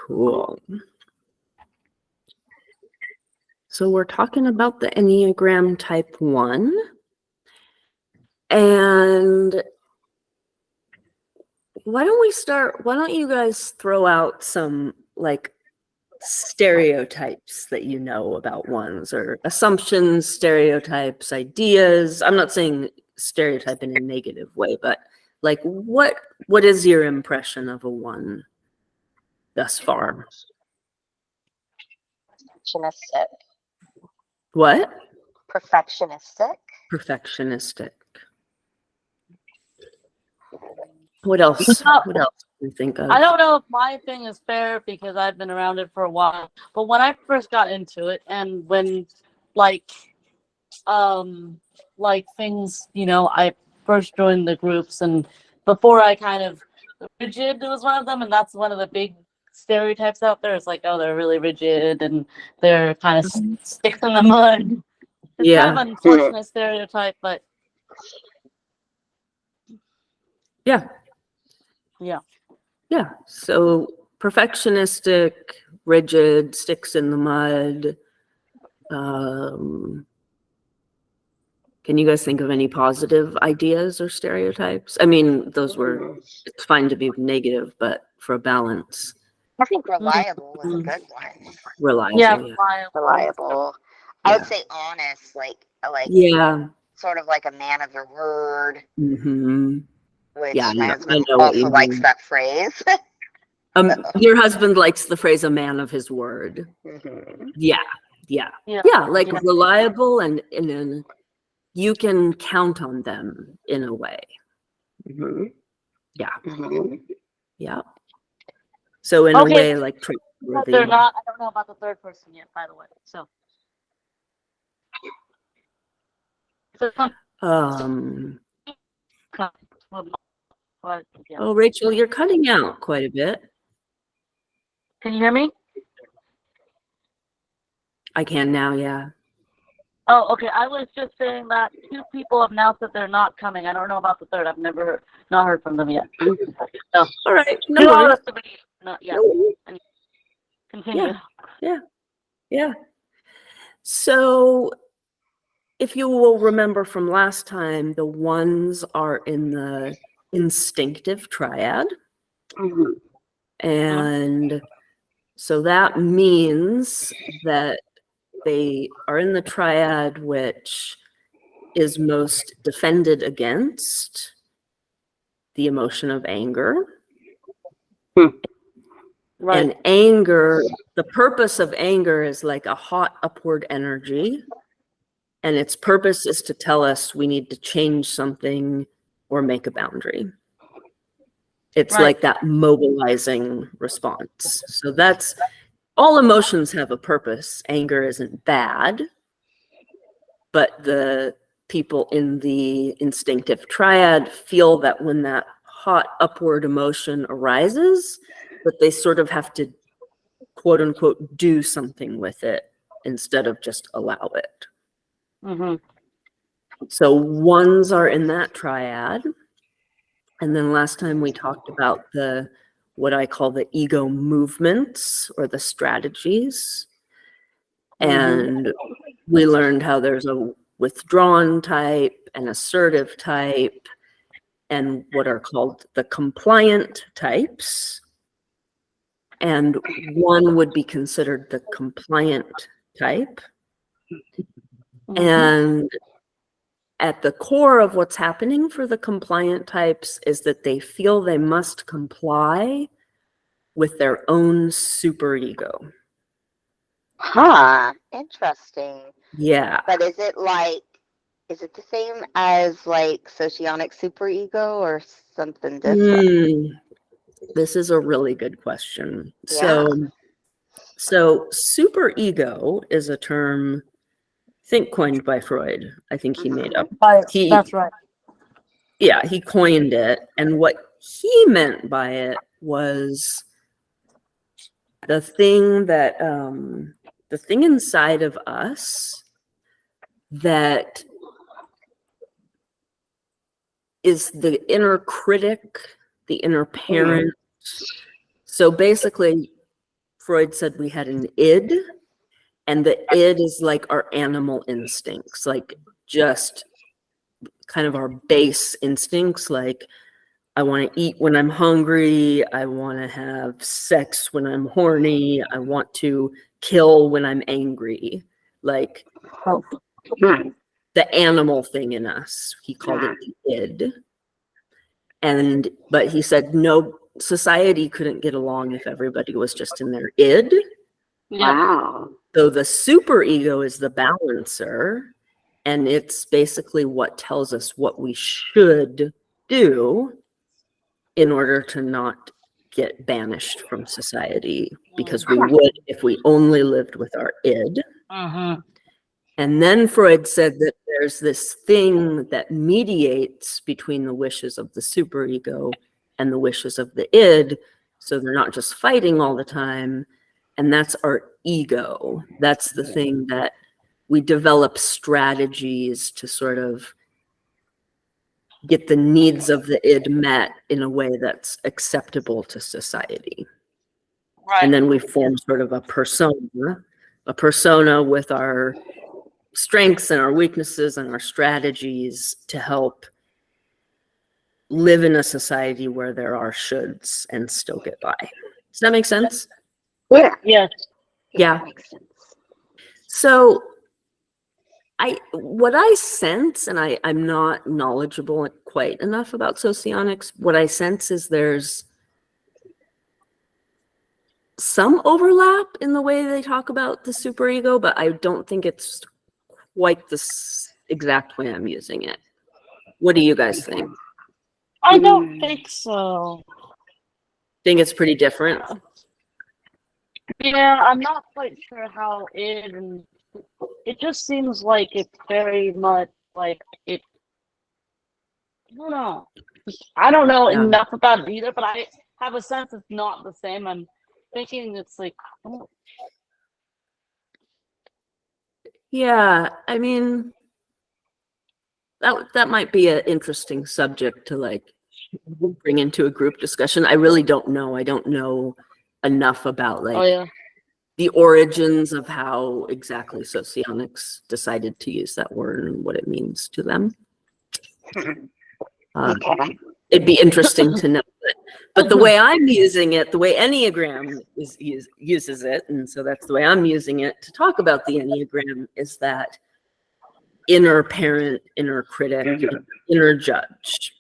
Cool. So we're talking about the Enneagram Type 1. And why don't you guys throw out some like stereotypes that you know about ones, or assumptions, stereotypes, ideas. I'm not saying stereotype in a negative way, but like what is your impression of a one thus far? Perfectionistic. What? Perfectionistic. Perfectionistic. What else? What else do you think of? I don't know if my thing is fair because I've been around it for a while, but when I first got into it, and when like things, I first joined the groups, and before I kind of rigid was one of them, and that's one of the big stereotypes out there. It's like, oh, they're really rigid and they're kind of sticks in the mud. It's kind of an unfortunate stereotype, but yeah. So perfectionistic, rigid, sticks in the mud. Can you guys think of any positive ideas or stereotypes? I mean, it's fine to be negative, but for a balance. I think reliable was a good one. Reliable. Yeah, Reliable. I would say honest, like sort of like a man of your word. Mm-hmm. Which Yeah, my husband also likes that phrase. Your husband likes the phrase "a man of his word." Mm-hmm. Yeah. Like reliable, and you can count on them in a way. Mm-hmm. Yeah. Mm-hmm. Yeah. So in a way, like trustworthy. They're not. I don't know about the third person yet, by the way. So. Oh, Rachel, you're cutting out quite a bit. Can you hear me? I can now, yeah. Oh, okay. I was just saying that 2 people have announced that they're not coming. I don't know about the third. I've not heard from them yet. So, all right. No worries. Not yet. Continue. Yeah. So if you will remember from last time, the ones are in the instinctive triad. Mm-hmm. And so that means that they are in the triad which is most defended against the emotion of anger. Right. And anger, the purpose of anger is like a hot upward energy. And its purpose is to tell us we need to change something or make a boundary. It's like that mobilizing response. So that's all emotions have a purpose. Anger isn't bad, but the people in the instinctive triad feel that when that hot upward emotion arises, that they sort of have to, quote unquote, do something with it instead of just allow it. Mm-hmm. So ones are in that triad. And then last time we talked about what I call the ego movements or the strategies. And we learned how there's a withdrawn type, an assertive type, and what are called the compliant types. And one would be considered the compliant type. And at the core of what's happening for the compliant types is that they feel they must comply with their own superego. Interesting. Yeah. But is it the same as like socionic superego or something different? This is a really good question. Yeah. So superego is a term coined by Freud. I think he made up. That's right. Yeah, he coined it. And what he meant by it was the thing inside of us that is the inner critic, the inner parent. So basically, Freud said we had an id, and the id is like our animal instincts, like just kind of our base instincts, like I want to eat when I'm hungry, I want to have sex when I'm horny, I want to kill when I'm angry, like the animal thing in us. He called it the id. But he said no, society couldn't get along if everybody was just in their id. Wow. So the superego is the balancer, and it's basically what tells us what we should do in order to not get banished from society, because we would if we only lived with our id. And then Freud said that there's this thing that mediates between the wishes of the superego and the wishes of the id, so they're not just fighting all the time, and that's our ego. That's the thing that we develop strategies to sort of get the needs of the id met in a way that's acceptable to society. Right. And then we form sort of a persona with our strengths and our weaknesses and our strategies to help live in a society where there are shoulds and still get by. Does that make sense? Yeah. Yeah. Yeah. That makes sense. So what I sense, and I'm not knowledgeable quite enough about socionics, what I sense is there's some overlap in the way they talk about the superego, but I don't think it's quite the exact way I'm using it. What do you guys think? I don't think so. Think it's pretty different? Yeah, I'm not quite sure how it just seems like it's very much like it. I don't know Yeah. enough about it either, but I have a sense it's not the same. I'm thinking it's like, oh, Yeah, I mean, that might be an interesting subject to like bring into a group discussion. I really don't know. I don't know enough about like oh yeah. the origins of how exactly socionics decided to use that word and what it means to them. Okay. It'd be interesting to know. But the way I'm using it, the way Enneagram uses it, and so that's the way I'm using it to talk about the Enneagram, is that inner parent, inner critic, inner judge.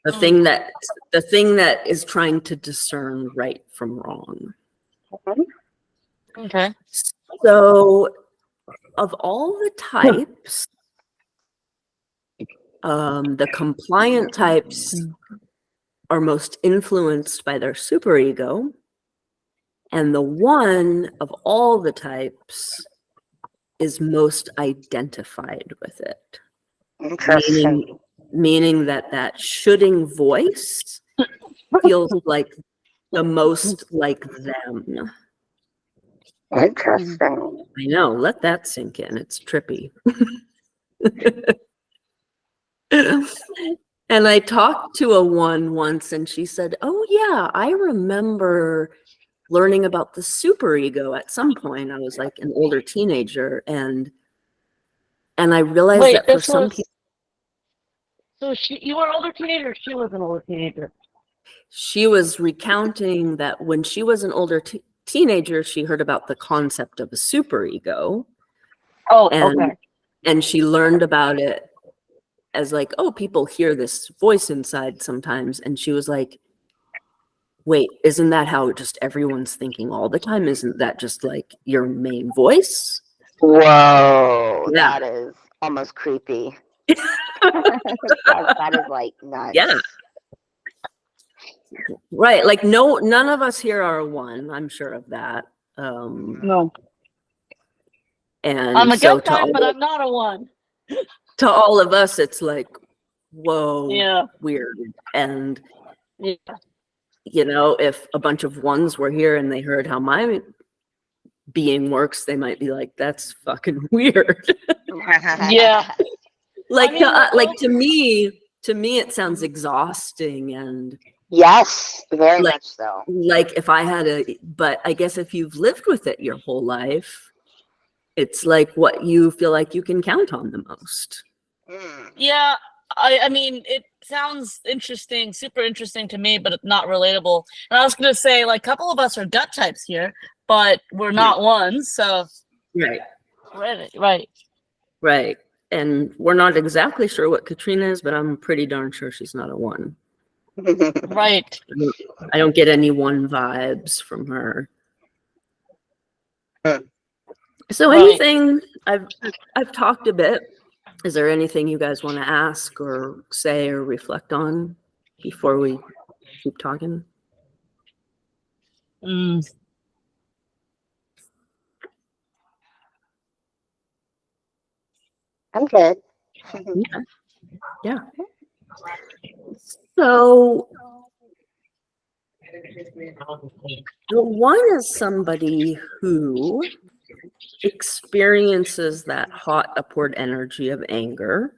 The thing that is trying to discern right from wrong. Okay. So of all the types, the compliant types are most influenced by their superego, and the one of all the types is most identified with it. Interesting. Meaning that shoulding voice feels like the most like them. Interesting. I know, let that sink in. It's trippy. And I talked to a one once and she said, oh yeah, I remember learning about the superego at some point. I was like an older teenager, and I realized that for some people. So you were an older teenager, or she was an older teenager? She was recounting that when she was an older teenager, she heard about the concept of a superego. Oh, and, okay. And she learned about it as like, oh, people hear this voice inside sometimes. And she was like, wait, isn't that how just everyone's thinking all the time? Isn't that just like your main voice? Whoa, Yeah. that is almost creepy. that is like nuts. Yeah. Right. Like none of us here are a one. I'm sure of that. No. And I'm a so gut type, but I'm not a one. To all of us, it's like, whoa, yeah, weird. And yeah, you know, if a bunch of ones were here and they heard how my being works, they might be like, that's fucking weird. yeah. Like, I mean, to me, it sounds exhausting, and Yes, very Like- much so. Like if I had but I guess if you've lived with it your whole life, it's like what you feel like you can count on the most. Mm. Yeah, I mean, it sounds interesting, super interesting to me, but not relatable. And I was gonna say, like, a couple of us are gut types here, but we're not ones, so Right. right. Right. And we're not exactly sure what Katrina is, but I'm pretty darn sure she's not a 1. Right. I don't get any 1 vibes from her. So Right. anything I've talked a bit. Is there anything you guys want to ask or say or reflect on before we keep talking? Mm. I'm good. Yeah. So the 1 is somebody who experiences that hot upward energy of anger.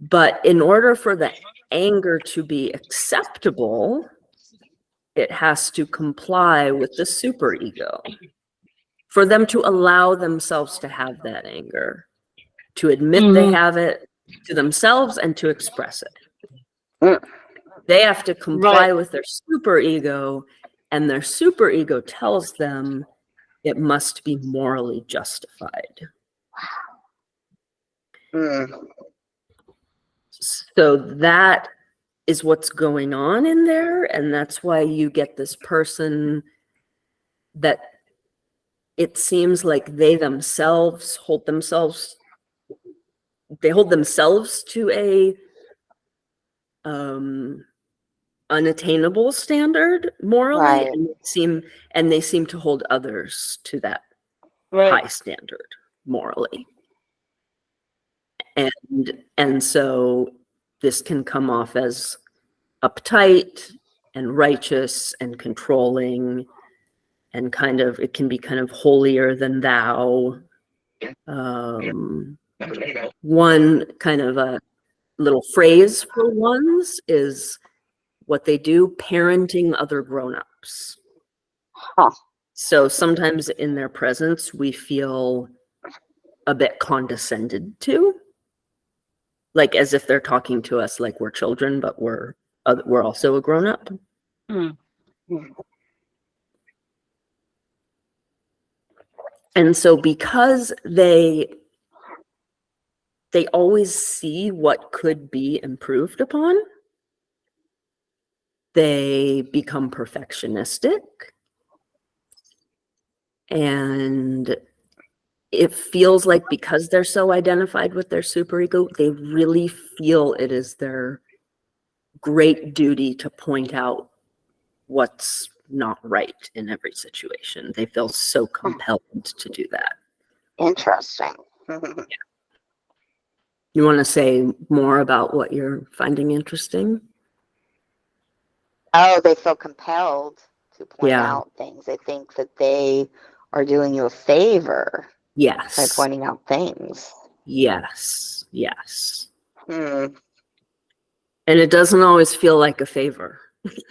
But in order for the anger to be acceptable, it has to comply with the superego. For them to allow themselves to have that anger, to admit they have it to themselves and to express it. They have to comply with their superego, and their superego tells them it must be morally justified. So that is what's going on in there, and that's why you get this person that it seems like they hold themselves to a unattainable standard morally, Right. and they seem to hold others to that high standard morally. And so this can come off as uptight and righteous and controlling, and it can be kind of holier than thou. One kind of a little phrase for 1s is what they do, parenting other grown-ups. Huh. So sometimes in their presence, we feel a bit condescended to, like as if they're talking to us like we're children, but we're also a grown-up. And so because they always see what could be improved upon, they become perfectionistic. And it feels like because they're so identified with their superego, they really feel it is their great duty to point out what's not right in every situation. They feel so compelled to do that. Interesting. You want to say more about what you're finding interesting? Oh, they feel compelled to point Yeah. out things. They think that they are doing you a favor by Yes. pointing out things. Yes. Yes. Hmm. And it doesn't always feel like a favor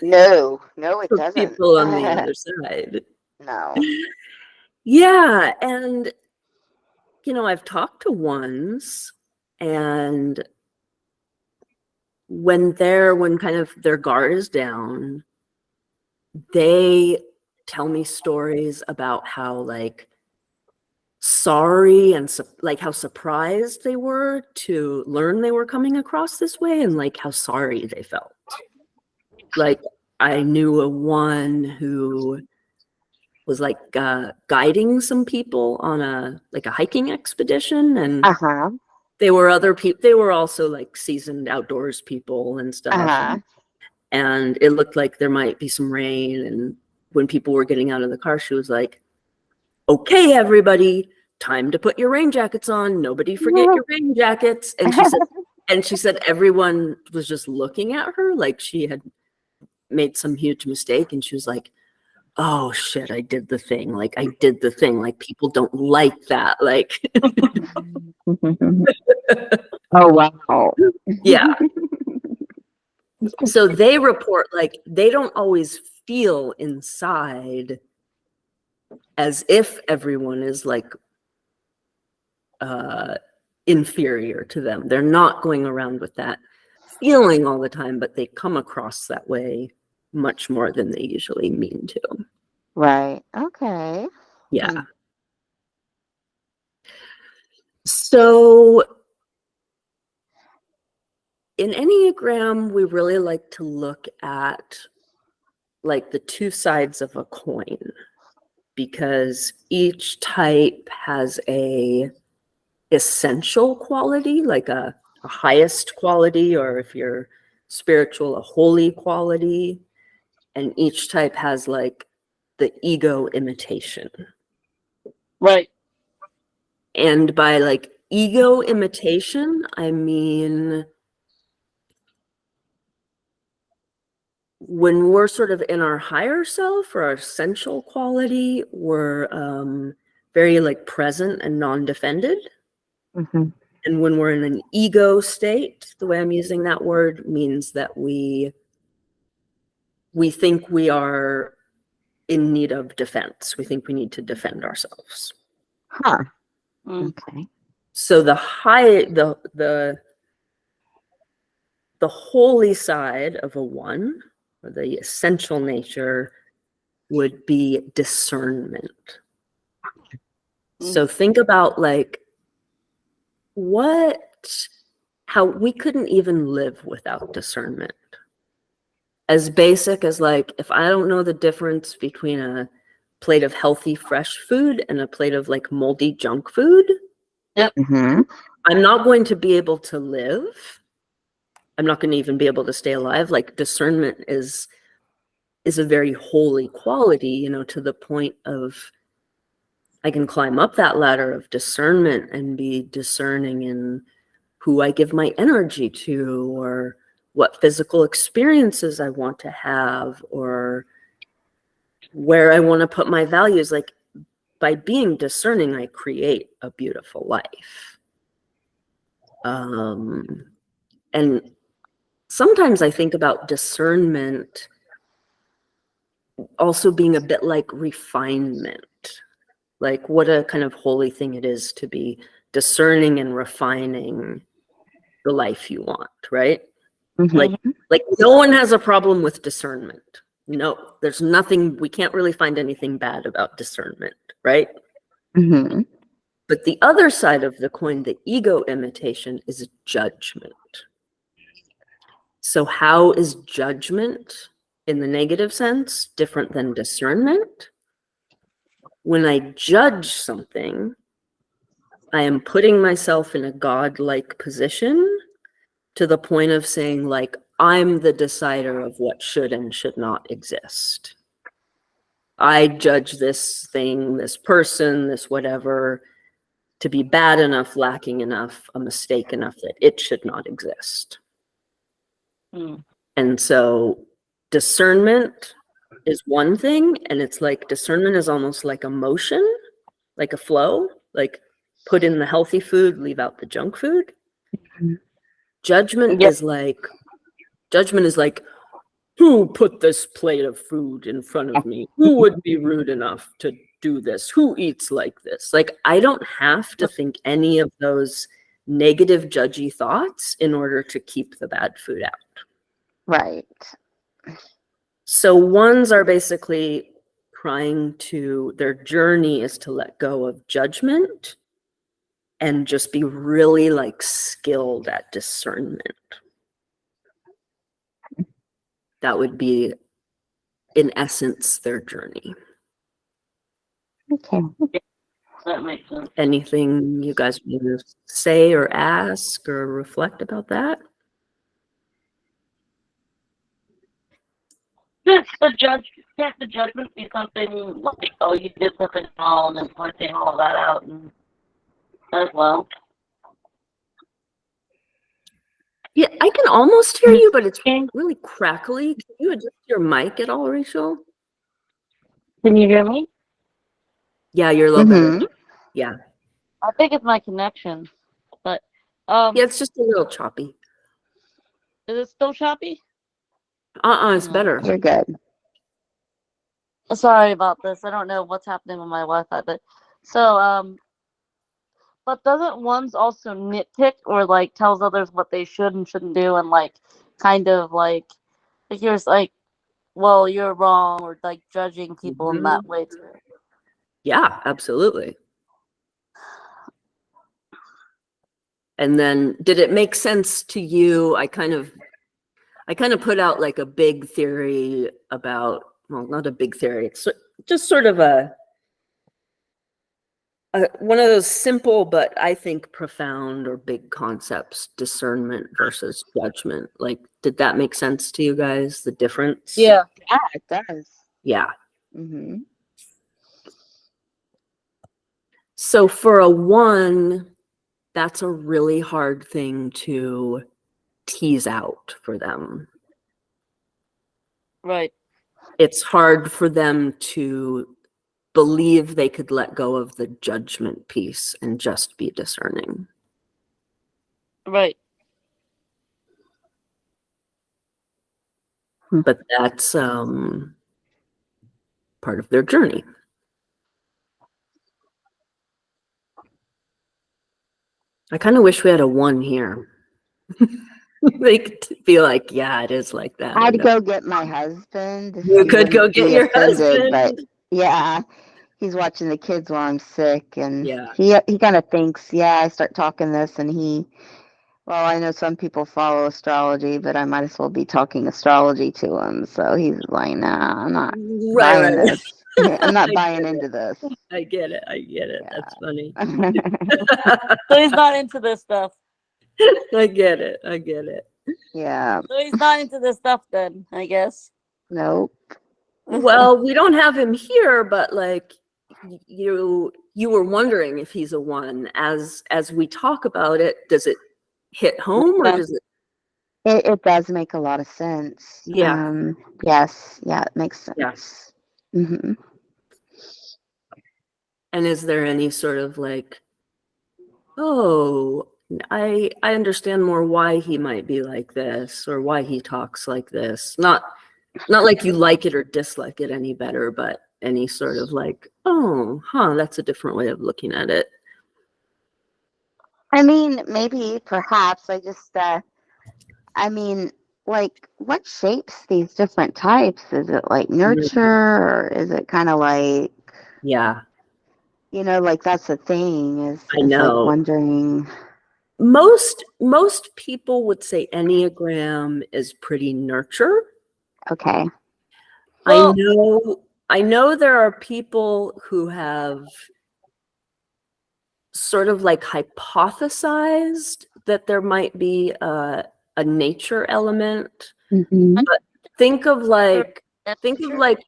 No, it for doesn't. people on the other side. No. Yeah. And, I've talked to 1s, and when kind of their guard is down, they tell me stories about how sorry and how surprised they were to learn they were coming across this way, and how sorry they felt. Like I knew a 1 who was guiding some people on a hiking expedition, and they were other people. They were also seasoned outdoors people and stuff. And it looked like there might be some rain. And when people were getting out of the car, she was like, "Okay, everybody, time to put your rain jackets on. Nobody forget your rain jackets." And she said everyone was just looking at her like she had made some huge mistake. And she was like, "Oh shit, I did the thing. I did the thing. People don't like that." Oh, wow. Yeah. So they report like they don't always feel inside as if everyone is like inferior to them. They're not going around with that feeling all the time, but they come across that way much more than they usually mean to. Right. Okay. Yeah. So in Enneagram, we really like to look at like the two sides of a coin, because each type has a essential quality, like a highest quality, or if you're spiritual, a holy quality. And each type has like the ego imitation. Right. And by like ego imitation, I mean when we're sort of in our higher self or our essential quality, we're very like present and non-defended. Mm-hmm. And when we're in an ego state, the way I'm using that word means that we think we are in need of defense. We think we need to defend ourselves. Huh. Mm. Okay. So the holy side of a one, or the essential nature, would be discernment. So think about like how we couldn't even live without discernment. As basic as like, if I don't know the difference between a plate of healthy fresh food and a plate of like moldy junk food, Mm-hmm. I'm not going to be able to live. I'm not going to even be able to stay alive. Like discernment is a very holy quality, you know, to the point of I can climb up that ladder of discernment and be discerning in who I give my energy to, or what physical experiences I want to have, or where I want to put my values. Like by being discerning, I create a beautiful life. And sometimes I think about discernment also being a bit like refinement, like what a kind of holy thing it is to be discerning and refining the life you want, right? Mm-hmm. Like no one has a problem with discernment. No, there's nothing, we can't really find anything bad about discernment, right? Mm-hmm. But the other side of the coin, the ego imitation, is judgment. So how is judgment in the negative sense different than discernment? When I judge something, I am putting myself in a godlike position to the point of saying, like, I'm the decider of what should and should not exist. I judge this thing, this person, this whatever, to be bad enough, lacking enough, a mistake enough that it should not exist. Mm. And so discernment is one thing, and it's like discernment is almost like a motion, like a flow, like put in the healthy food, leave out the junk food. Mm-hmm. Judgment Yep. is like, who put this plate of food in front of me? Who would be rude enough to do this? Who eats like this? Like, I don't have to think any of those negative, judgy thoughts in order to keep the bad food out. Right. So ones are basically their journey is to let go of judgment and just be really like skilled at discernment. That would be, in essence, their journey. Okay. That makes sense. Anything you guys want to say or ask or reflect about that? Can't the judgment be something like, oh, you did something wrong, and pointing all that out and as well? Yeah, I can almost hear you, but it's really crackly. Can you adjust your mic at all, Rachel? Can you hear me? Yeah, you're a little better. Yeah. I think it's my connection, but Yeah, it's just a little choppy. is it still choppy? It's Yeah. better. You're good. Sorry about this. I don't know what's happening with my Wi-Fi, but so but doesn't ones also nitpick or like tells others what they should and shouldn't do and like kind of like you're like, well, you're wrong or like judging people in that Mhm. way too. Yeah, absolutely. And then did it make sense to you? I kind of put out like a big theory about, well, not a big theory. It's just sort of a one of those simple but I think profound or big concepts: discernment versus judgment. Like, did that make sense to you guys? The difference? Yeah. Yeah, it does. Yeah. Mm-hmm. So for a 1, that's a really hard thing to tease out for them. Right. It's hard for them to believe they could let go of the judgment piece and just be discerning. Right. But that's part of their journey. I kind of wish we had a 1 here. They could be like, yeah, it is like that. I'd go get my husband. You He could go wouldn't get be your offended, but husband. yeah, he's watching the kids while I'm sick, and Yeah. he kind of thinks, yeah, I start talking this, and well, I know some people follow astrology, but I might as well be talking astrology to him. So he's like, nah, I'm not buying Right. this. I'm not I buying get into this. I get it. I get it. Yeah. That's funny. So he's not into this stuff. I get it. I get it. Yeah. So he's not into this stuff then, I guess. Nope. Well, we don't have him here, but like you were wondering if he's a 1. As we talk about it, does it hit home or does it? It does make a lot of sense. Yeah. Yes. Yeah, it makes sense. Yeah. Mm-hmm. And is there any sort of like, oh, I understand more why he might be like this or why he talks like this? Not like you like it or dislike it any better, but any sort of like, oh, that's a different way of looking at it. I mean, maybe, perhaps. I mean, like, what shapes these different types? Is it like nurture, or is it kind of like, Yeah, like that's the thing I is like know. wondering. Most people would say Enneagram is pretty nurture. Okay. Well- I know there are people who have sort of like hypothesized that there might be a nature element. Mm-hmm. But think of like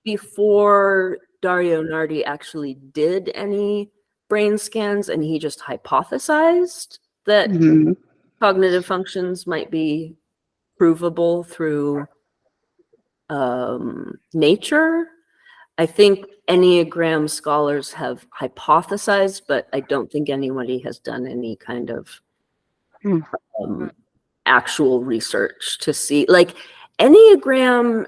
before Dario Nardi actually did any brain scans and he just hypothesized that Mm-hmm. cognitive functions might be provable through nature. I think Enneagram scholars have hypothesized, but I don't think anybody has done any kind of actual research to see. Like, Enneagram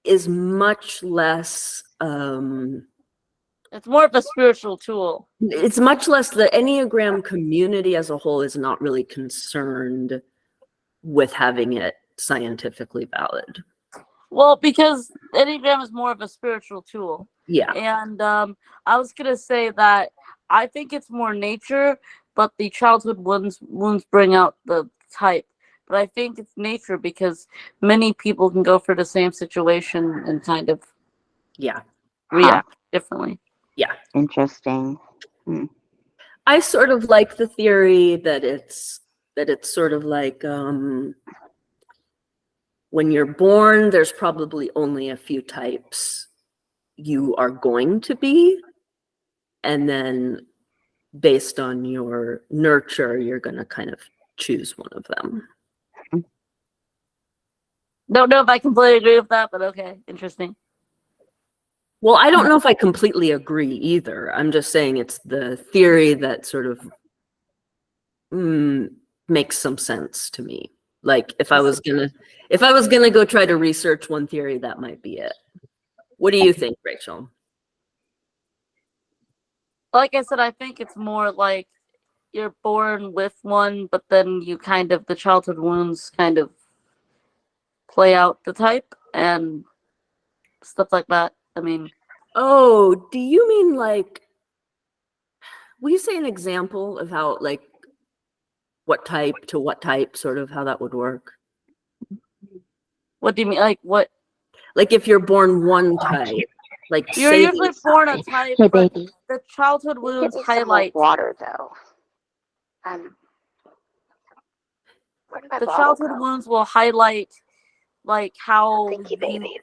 is much less It's more of a spiritual tool. it's much less, the Enneagram community as a whole is not really concerned with having it scientifically valid. Well, because Enneagram is more of a spiritual tool. Yeah. And I was gonna say that I think it's more nature, but the childhood wounds bring out the type. But I think it's nature because many people can go for the same situation and kind of react differently. Yeah. Interesting. I sort of like the theory that it's sort of like when you're born, there's probably only a few types you are going to be. And then based on your nurture, you're going to kind of choose one of them. Don't know if I completely agree with that, but okay, interesting. Well, I don't know if I completely agree either. I'm just saying it's the theory that sort of makes some sense to me. Like if I was gonna go try to research one theory, that might be it. What do you think, Rachel? Like I said, I think it's more like you're born with one, but then you kind of, the childhood wounds kind of play out the type and stuff like that. I mean, Oh, do you mean like, will you say an example of how, like, what type to what type, sort of how that would work? what do you mean? Like what? Like if you're born one type, like You're say usually born a type, Hey, but baby. the childhood Get wounds me some more highlight. water, though. Where did my The bottle childhood go? wounds will highlight like how Thank you, baby.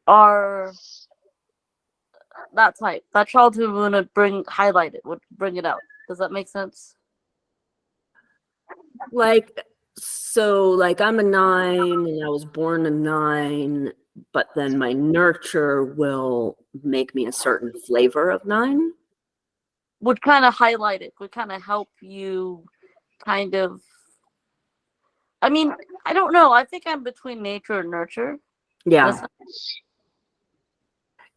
are that type. That childhood wound would would bring it out. Does that make sense? like, so like I'm a 9 and I was born a 9, but then my nurture will make me a certain flavor of 9. Would kind of highlight it. Would kind of help you kind of. I mean, I don't know. I think I'm between nature and nurture. Yeah. That's-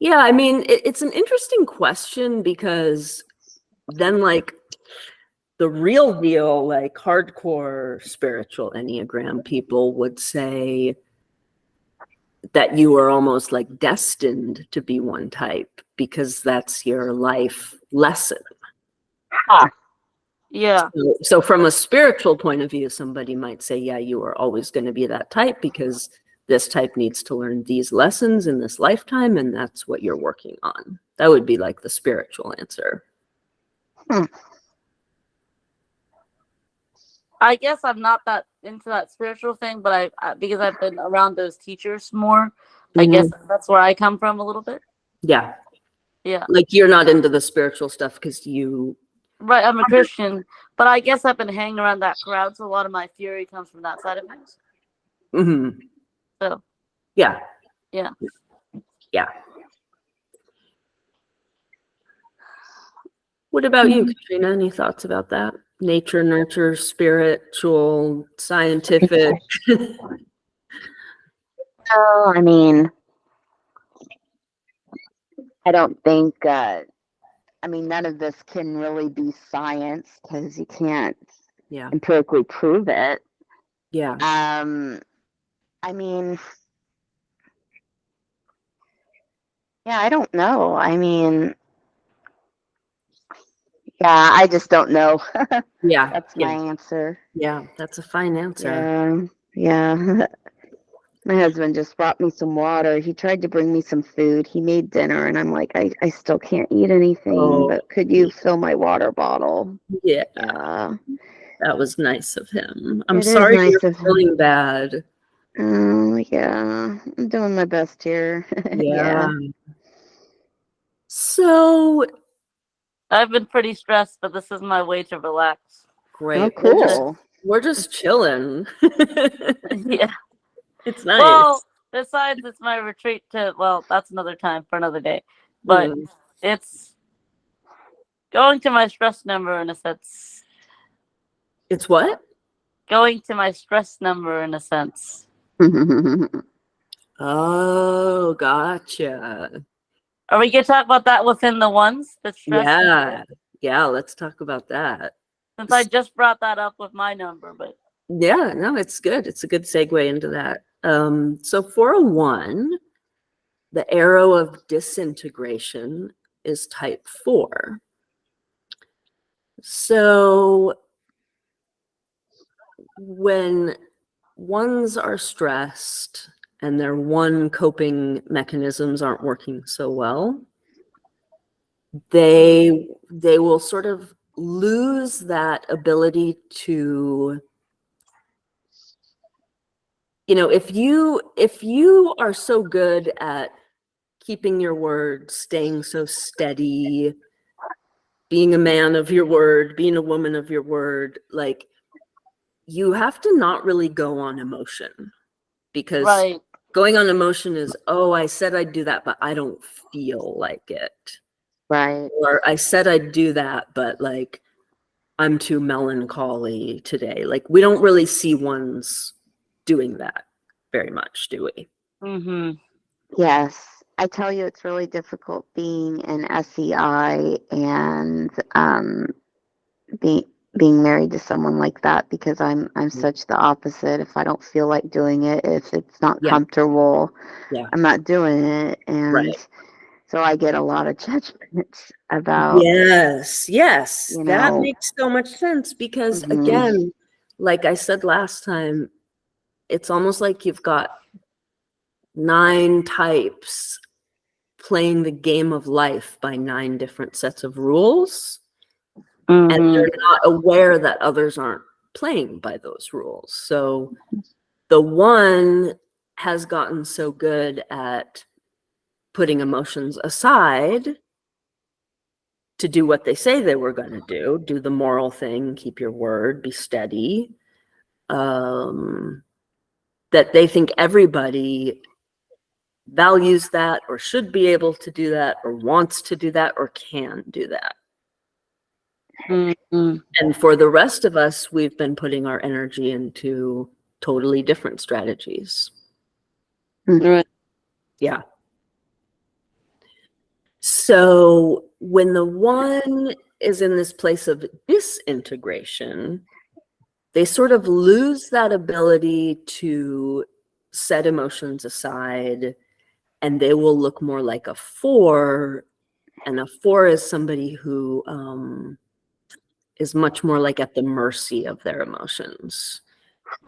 Yeah, I mean, it's an interesting question because then, like, the real deal, like hardcore spiritual Enneagram people would say that you are almost like destined to be one type because that's your life lesson. Yeah. So from a spiritual point of view, somebody might say, yeah, you are always going to be that type because this type needs to learn these lessons in this lifetime, and that's what you're working on. That would be like the spiritual answer. I guess I'm not that into that spiritual thing, but because I've been around those teachers more, I guess that's where I come from a little bit. Yeah. Yeah. Like you're not into the spiritual stuff because you... Right, I'm a Christian, but I guess I've been hanging around that crowd, so a lot of my theory comes from that side of things. Mm-hmm. So. Yeah. Yeah. Yeah. What about you, Katrina? Any thoughts about that? Nature, nurture, spiritual, scientific? No, I mean, I don't think, none of this can really be science because you can't Yeah. empirically prove it. Yeah. I mean, yeah, I don't know. I mean, yeah, I just don't know. Yeah. That's my answer. Yeah, that's a fine answer. Yeah. My husband just brought me some water. He tried to bring me some food. He made dinner, and I'm like, I still can't eat anything, Oh. but could you fill my water bottle? Yeah. Yeah. That was nice of him. I'm It is sorry nice you're of him. feeling bad. Oh, yeah. I'm doing my best here. Yeah. So I've been pretty stressed, but this is my way to relax. great. Oh, cool. We're just chilling. Yeah. It's nice. Well, besides, it's my retreat that's another time for another day. But it's going to my stress number in a sense. It's what? Going to my stress number in a sense. Oh, gotcha. Are we going to talk about that within the ones? The stress number? Yeah, let's talk about that. Since I just brought that up with my number, but Yeah, no, it's good. It's a good segue into that. So for a 1, the arrow of disintegration is type 4. So when 1s are stressed and their 1 coping mechanisms aren't working so well, they will sort of lose that ability to, if you are so good at keeping your word, staying so steady, being a man of your word, being a woman of your word, like you have to not really go on emotion, because right. going on emotion is, oh, I said I'd do that, but I don't feel like it. Right. Or I said I'd do that, but like I'm too melancholy today. Like we don't really see 1s doing that very much, do we? Mm-hmm. Yes. I tell you, it's really difficult being an SEI and being married to someone like that, because I'm such the opposite. If I don't feel like doing it, if it's not Yeah. comfortable, Yeah. I'm not doing it. And Right. so I get a lot of judgments about, Yes. you That know, makes so much sense because, mhm. again, like I said last time, it's almost like you've got 9 types playing the game of life by 9 different sets of rules, and Mm-hmm. they're not aware that others aren't playing by those rules. So the one has gotten so good at putting emotions aside to do what they say they were going to do the moral thing, keep your word, be steady, that they think everybody values that or should be able to do that or wants to do that or can do that. Mm-hmm. And for the rest of us, we've been putting our energy into totally different strategies. Right. Yeah. So when the one is in this place of disintegration, they sort of lose that ability to set emotions aside, and they will look more like a 4. And a 4 is somebody who is much more like at the mercy of their emotions.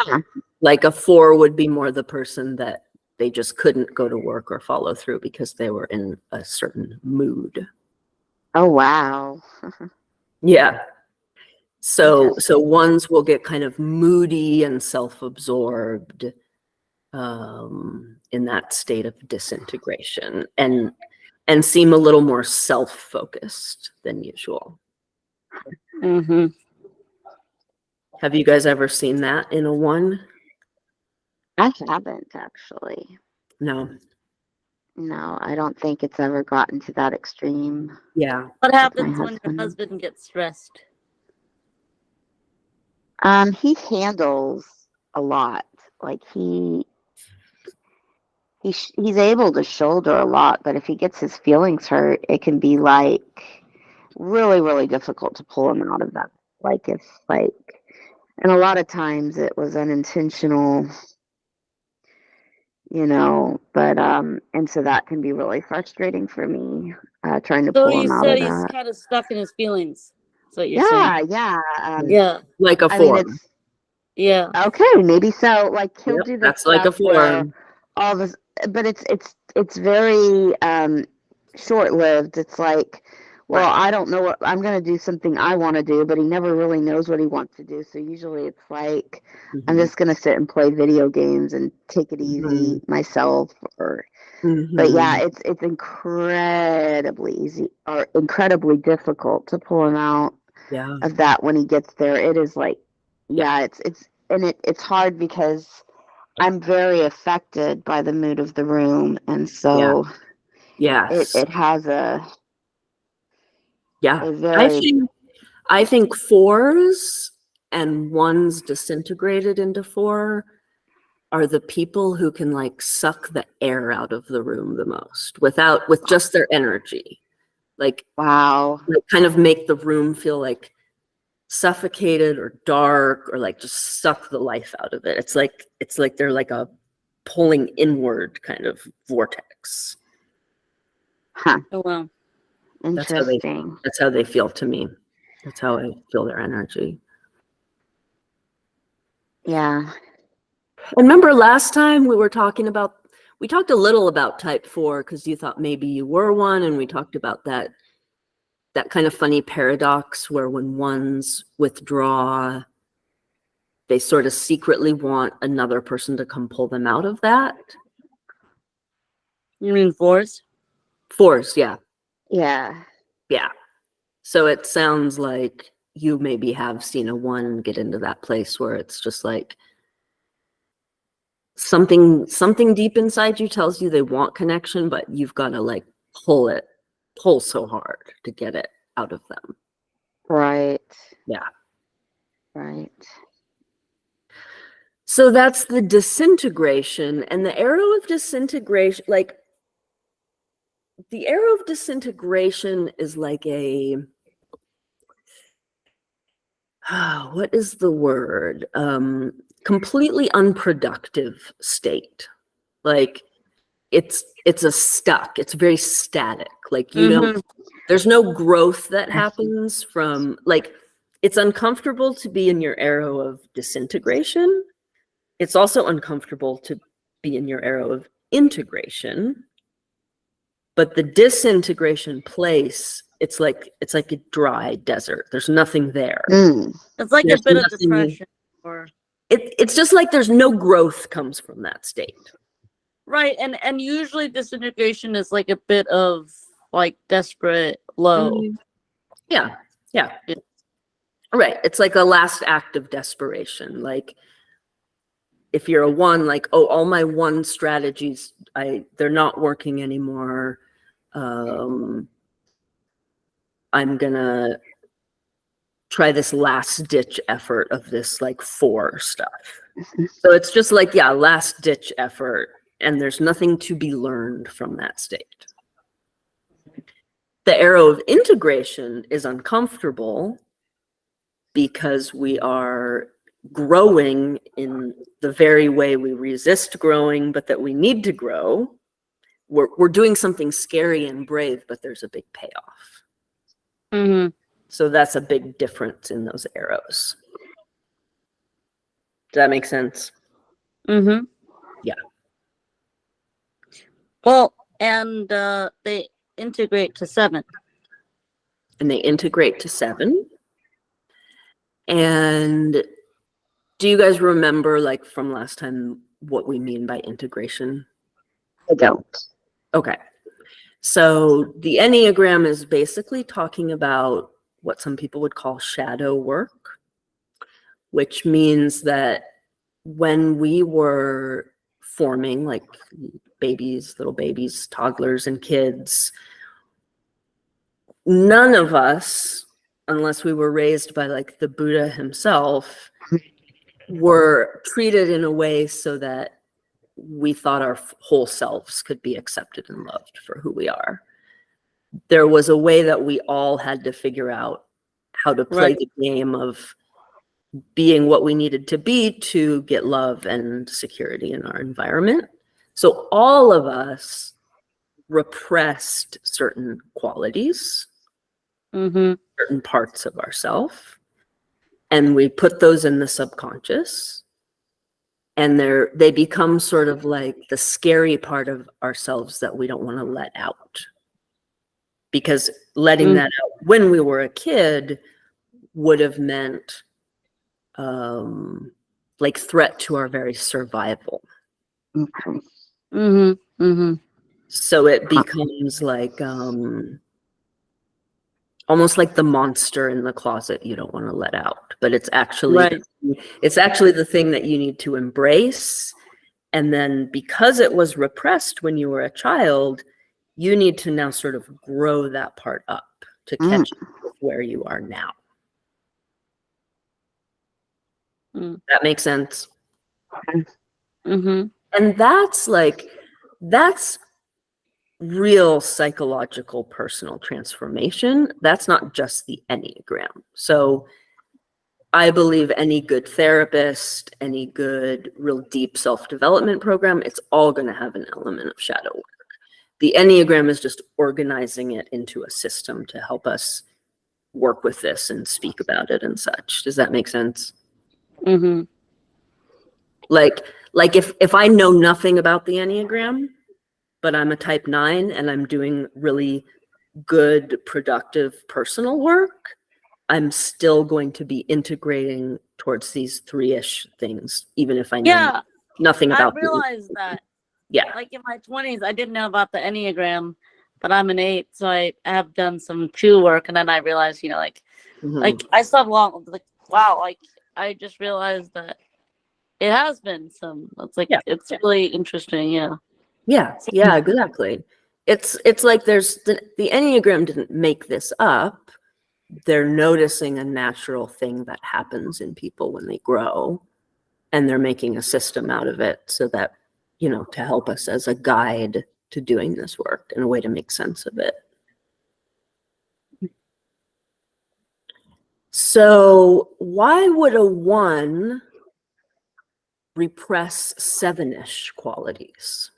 Huh. Like a 4 would be more the person that they just couldn't go to work or follow through because they were in a certain mood. Oh, wow. Yeah. So Interesting. ones will get kind of moody and self-absorbed in that state of disintegration, and seem a little more self-focused than usual. Mm-hmm. Have you guys ever seen that in a 1? I haven't actually. No. No, I don't think it's ever gotten to that extreme Yeah. What with my happens when your husband. husband gets stressed? He handles a lot. Like he's able to shoulder a lot, but if he gets his feelings hurt, it can be like really, really difficult to pull him out of that. Like if like, and a lot of times it was unintentional, but and so that can be really frustrating for me, trying to So pull you him out said of he's that. kind of stuck in his feelings. That's what you're Yeah, saying. yeah. Yeah. Like a I mean, 4. it's Yeah. okay, maybe so. Like he'll Yep, do the that's like a stuff 4. where all this, but it's very short-lived. It's like, well, Right. I don't know what I'm going to do, something I want to do, but he never really knows what he wants to do. So usually it's like I'm Mhm. just going to sit and play video games and take it easy Mhm. myself. But yeah, Mhm. it's incredibly easy or incredibly difficult to pull him out Yeah. of that when he gets there. It is like, Yeah. yeah, it's hard because I'm very affected by the mood of the room, and Yeah. so Yes. it has a Yeah. I very think I think 4s and 1s disintegrated into 4 are the people who can like suck the air out of the room the most with just their energy. Like wow. kind of make the room feel like suffocated or dark or like just suck the life out of it. It's like they're like a pulling inward kind of vortex. Huh. Oh wow. That's how they Interesting. that's how they feel to me. That's how I feel their energy. Yeah. And remember last time we talked a little about type 4 because you thought maybe you were one, and we talked about that kind of funny paradox where when ones withdraw, they sort of secretly want another person to come pull them out of that. You mean 4s? 4s, yeah. Yeah. Yeah. So it sounds like you maybe have seen a 1 get into that place where it's just like something deep inside you tells you they want connection, but you've got to like pull so hard to get it out of them. Right. Yeah. Right. So that's the disintegration, and the arrow of disintegration, like the arrow of disintegration is like a, what is the word? Completely unproductive state. Like it's a stuck, it's very static. Like you don't, there's no growth that happens from, like, it's uncomfortable to be in your arrow of disintegration. It's also uncomfortable to be in your arrow of integration. But the disintegration place, it's like a dry desert. There's nothing there. It's like There's a bit of nothing- depression, or it's just like there's no growth comes from that state. right, and usually disintegration is like a bit of like desperate low. Yeah. Yeah. Right. It's like a last act of desperation. Like if you're a 1, like, oh, all my 1 strategies, they're not working anymore. I'm gonna try this last ditch effort of this like 4 stuff. So it's just like, yeah, last ditch effort, and there's nothing to be learned from that state. The arrow of integration is uncomfortable because we are growing in the very way we resist growing, but that we need to grow. We're doing something scary and brave, but there's a big payoff. So that's a big difference in those arrows. Does that make sense? Yeah. Well, and they integrate to 7. And they integrate to 7. And do you guys remember, like from last time, what we mean by integration? I don't. Okay. So the Enneagram is basically talking about what some people would call shadow work, which means that when we were forming, like babies, little babies, toddlers, and kids, none of us, unless we were raised by like the Buddha himself, were treated in a way so that we thought our whole selves could be accepted and loved for who we are. There was a way that we all had to figure out how to play the game of being what we needed to be to get love and security in our environment. So all of us repressed certain qualities, certain parts of ourselves, and we put those in the subconscious. And they become sort of like the scary part of ourselves that we don't want to let out. Because letting that out when we were a kid would have meant like threat to our very survival. So it becomes like almost like the monster in the closet you don't want to let out, but it's actually the thing that you need to embrace. And then because it was repressed when you were a child, you need to now sort of grow that part up to catch up with where you are now. That makes sense. And that's real psychological personal transformation. That's not just the Enneagram. So I believe any good therapist, any good real deep self-development program, it's all going to have an element of shadow work. The Enneagram is just organizing it into a system to help us work with this and speak about it and such. Does that make sense? Like if I know nothing about the Enneagram, but I'm a type 9 and I'm doing really good, productive personal work, I'm still going to be integrating towards these 3-ish things, even if I know nothing about I realized that. Yeah. Like in my 20s, I didn't know about the Enneagram, but I'm an 8, so I have done some true work, and then I realized, like I still have wow, like I just realized that it has been some. It's like it's really interesting. Yeah, exactly. It's like there's the Enneagram didn't make this up. They're noticing a natural thing that happens in people when they grow. and they're making a system out of it so that, to help us as a guide to doing this work and a way to make sense of it. So why would a 1 repress 7-ish qualities?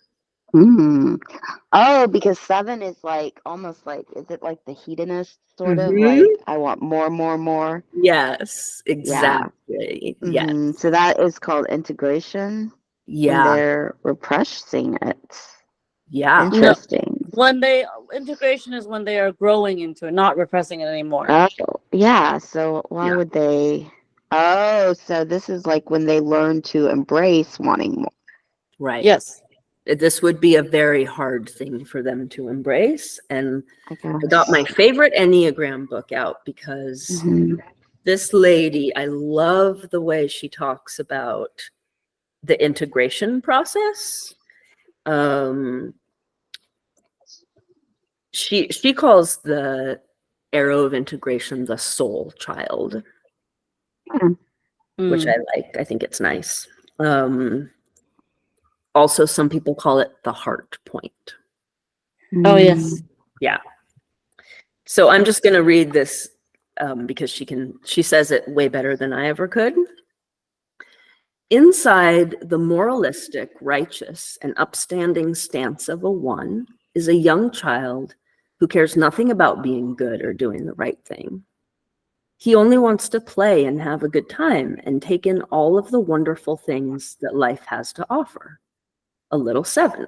Oh, because 7 is like almost like, is it like the hedonist sort of? Mhm. Like, I want more, more, more. Yes, exactly. Yes. So that is called integration. And Yeah. they're repressing it. Yeah. Interesting. Integration is when they are growing into it, not repressing it anymore. Oh, yeah. So why Yeah. would they? Oh, so this is like when they learn to embrace wanting more. Right. Yes. This would be a very hard thing for them to embrace. And I I got my favorite enneagram book out because this lady, I love the way she talks about the integration process. She calls the arrow of integration the soul child, which I like. I think it's nice. Also, some people call it the heart point. Oh, yes. Yeah. So I'm just going to read this because she says it way better than I ever could. Inside the moralistic, righteous, and upstanding stance of a 1 is a young child who cares nothing about being good or doing the right thing. He only wants to play and have a good time and take in all of the wonderful things that life has to offer. A little 7.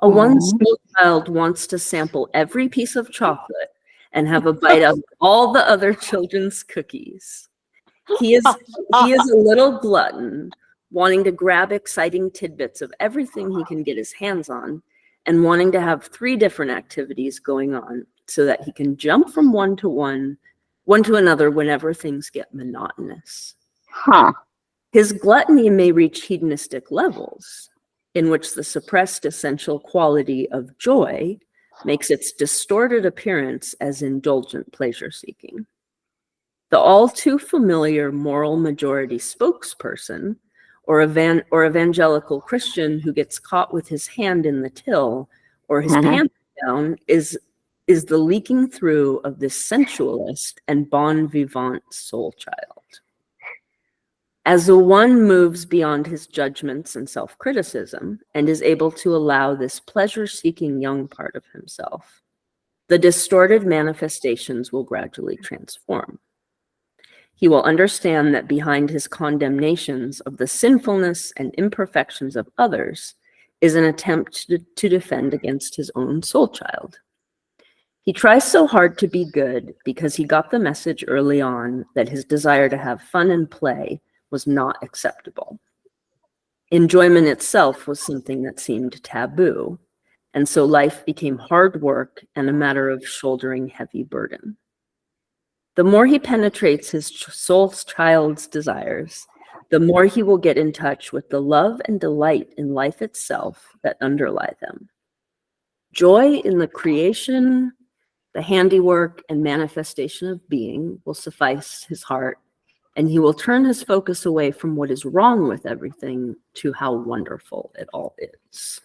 A 1 small child wants to sample every piece of chocolate and have a bite of all the other children's cookies. He is a little glutton, wanting to grab exciting tidbits of everything he can get his hands on and wanting to have 3 different activities going on so that he can jump from one to another whenever things get monotonous. His gluttony may reach hedonistic levels, in which the suppressed essential quality of joy makes its distorted appearance as indulgent pleasure-seeking. The all too familiar moral majority spokesperson or evangelical Christian who gets caught with his hand in the till or his pants down is the leaking through of this sensualist and bon vivant soul child. As the 1 moves beyond his judgments and self-criticism and is able to allow this pleasure-seeking young part of himself, the distorted manifestations will gradually transform. He will understand that behind his condemnations of the sinfulness and imperfections of others is an attempt to defend against his own soul child. He tries so hard to be good because he got the message early on that his desire to have fun and play was not acceptable. Enjoyment itself was something that seemed taboo, and so life became hard work and a matter of shouldering heavy burden. The more he penetrates his soul child's desires, the more he will get in touch with the love and delight in life itself that underlie them. Joy in the creation, the handiwork, and manifestation of being will suffice his heart, and he will turn his focus away from what is wrong with everything to how wonderful it all is.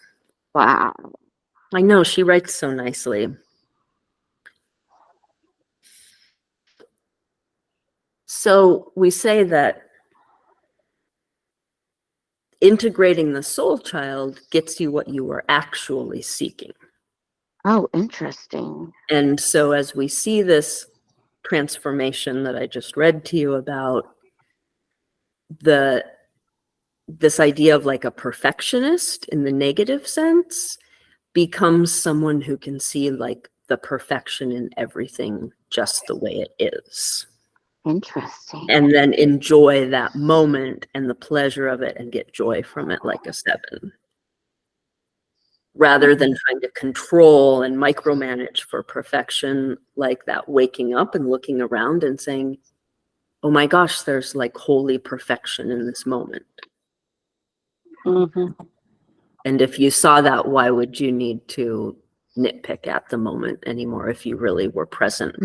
Wow. I know, she writes so nicely. So we say that integrating the soul child gets you what you were actually seeking. Oh, interesting. And so as we see this transformation that I just read to you about, this idea of like a perfectionist in the negative sense becomes someone who can see like the perfection in everything just the way it is. Interesting. And then enjoy that moment and the pleasure of it and get joy from it like a 7. Rather than trying to control and micromanage for perfection, like that waking up and looking around and saying, oh my gosh, there's like holy perfection in this moment. And if you saw that, why would you need to nitpick at the moment anymore if you really were present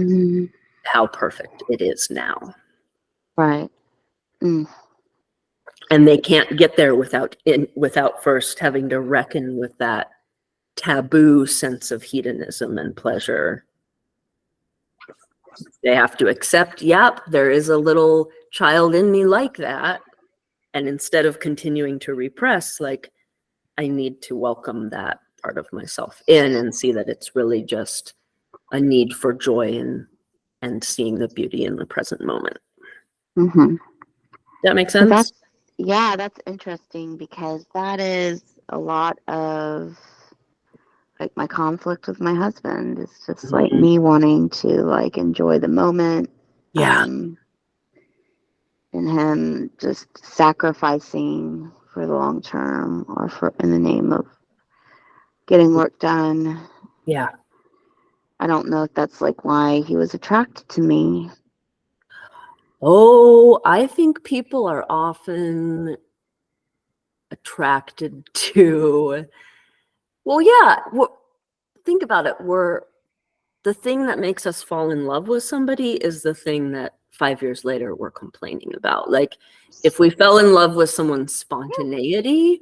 how perfect it is now? Right. And they can't get there without first having to reckon with that taboo sense of hedonism and pleasure. They have to accept, yep, there is a little child in me like that. And instead of continuing to repress, like, I need to welcome that part of myself in and see that it's really just a need for joy and seeing the beauty in the present moment. Mm-hmm. That makes So sense? that's interesting, because that is a lot of like my conflict with my husband. It's just like Mhm. me wanting to like enjoy the moment. Yeah. And him just sacrificing for the long term, or for in the name of getting work done. Yeah. I don't know if that's like why he was attracted to me. Oh, I think people are often attracted to, well, yeah, think about it. The thing that makes us fall in love with somebody is the thing that 5 years later we're complaining about. Like, if we fell in love with someone's spontaneity,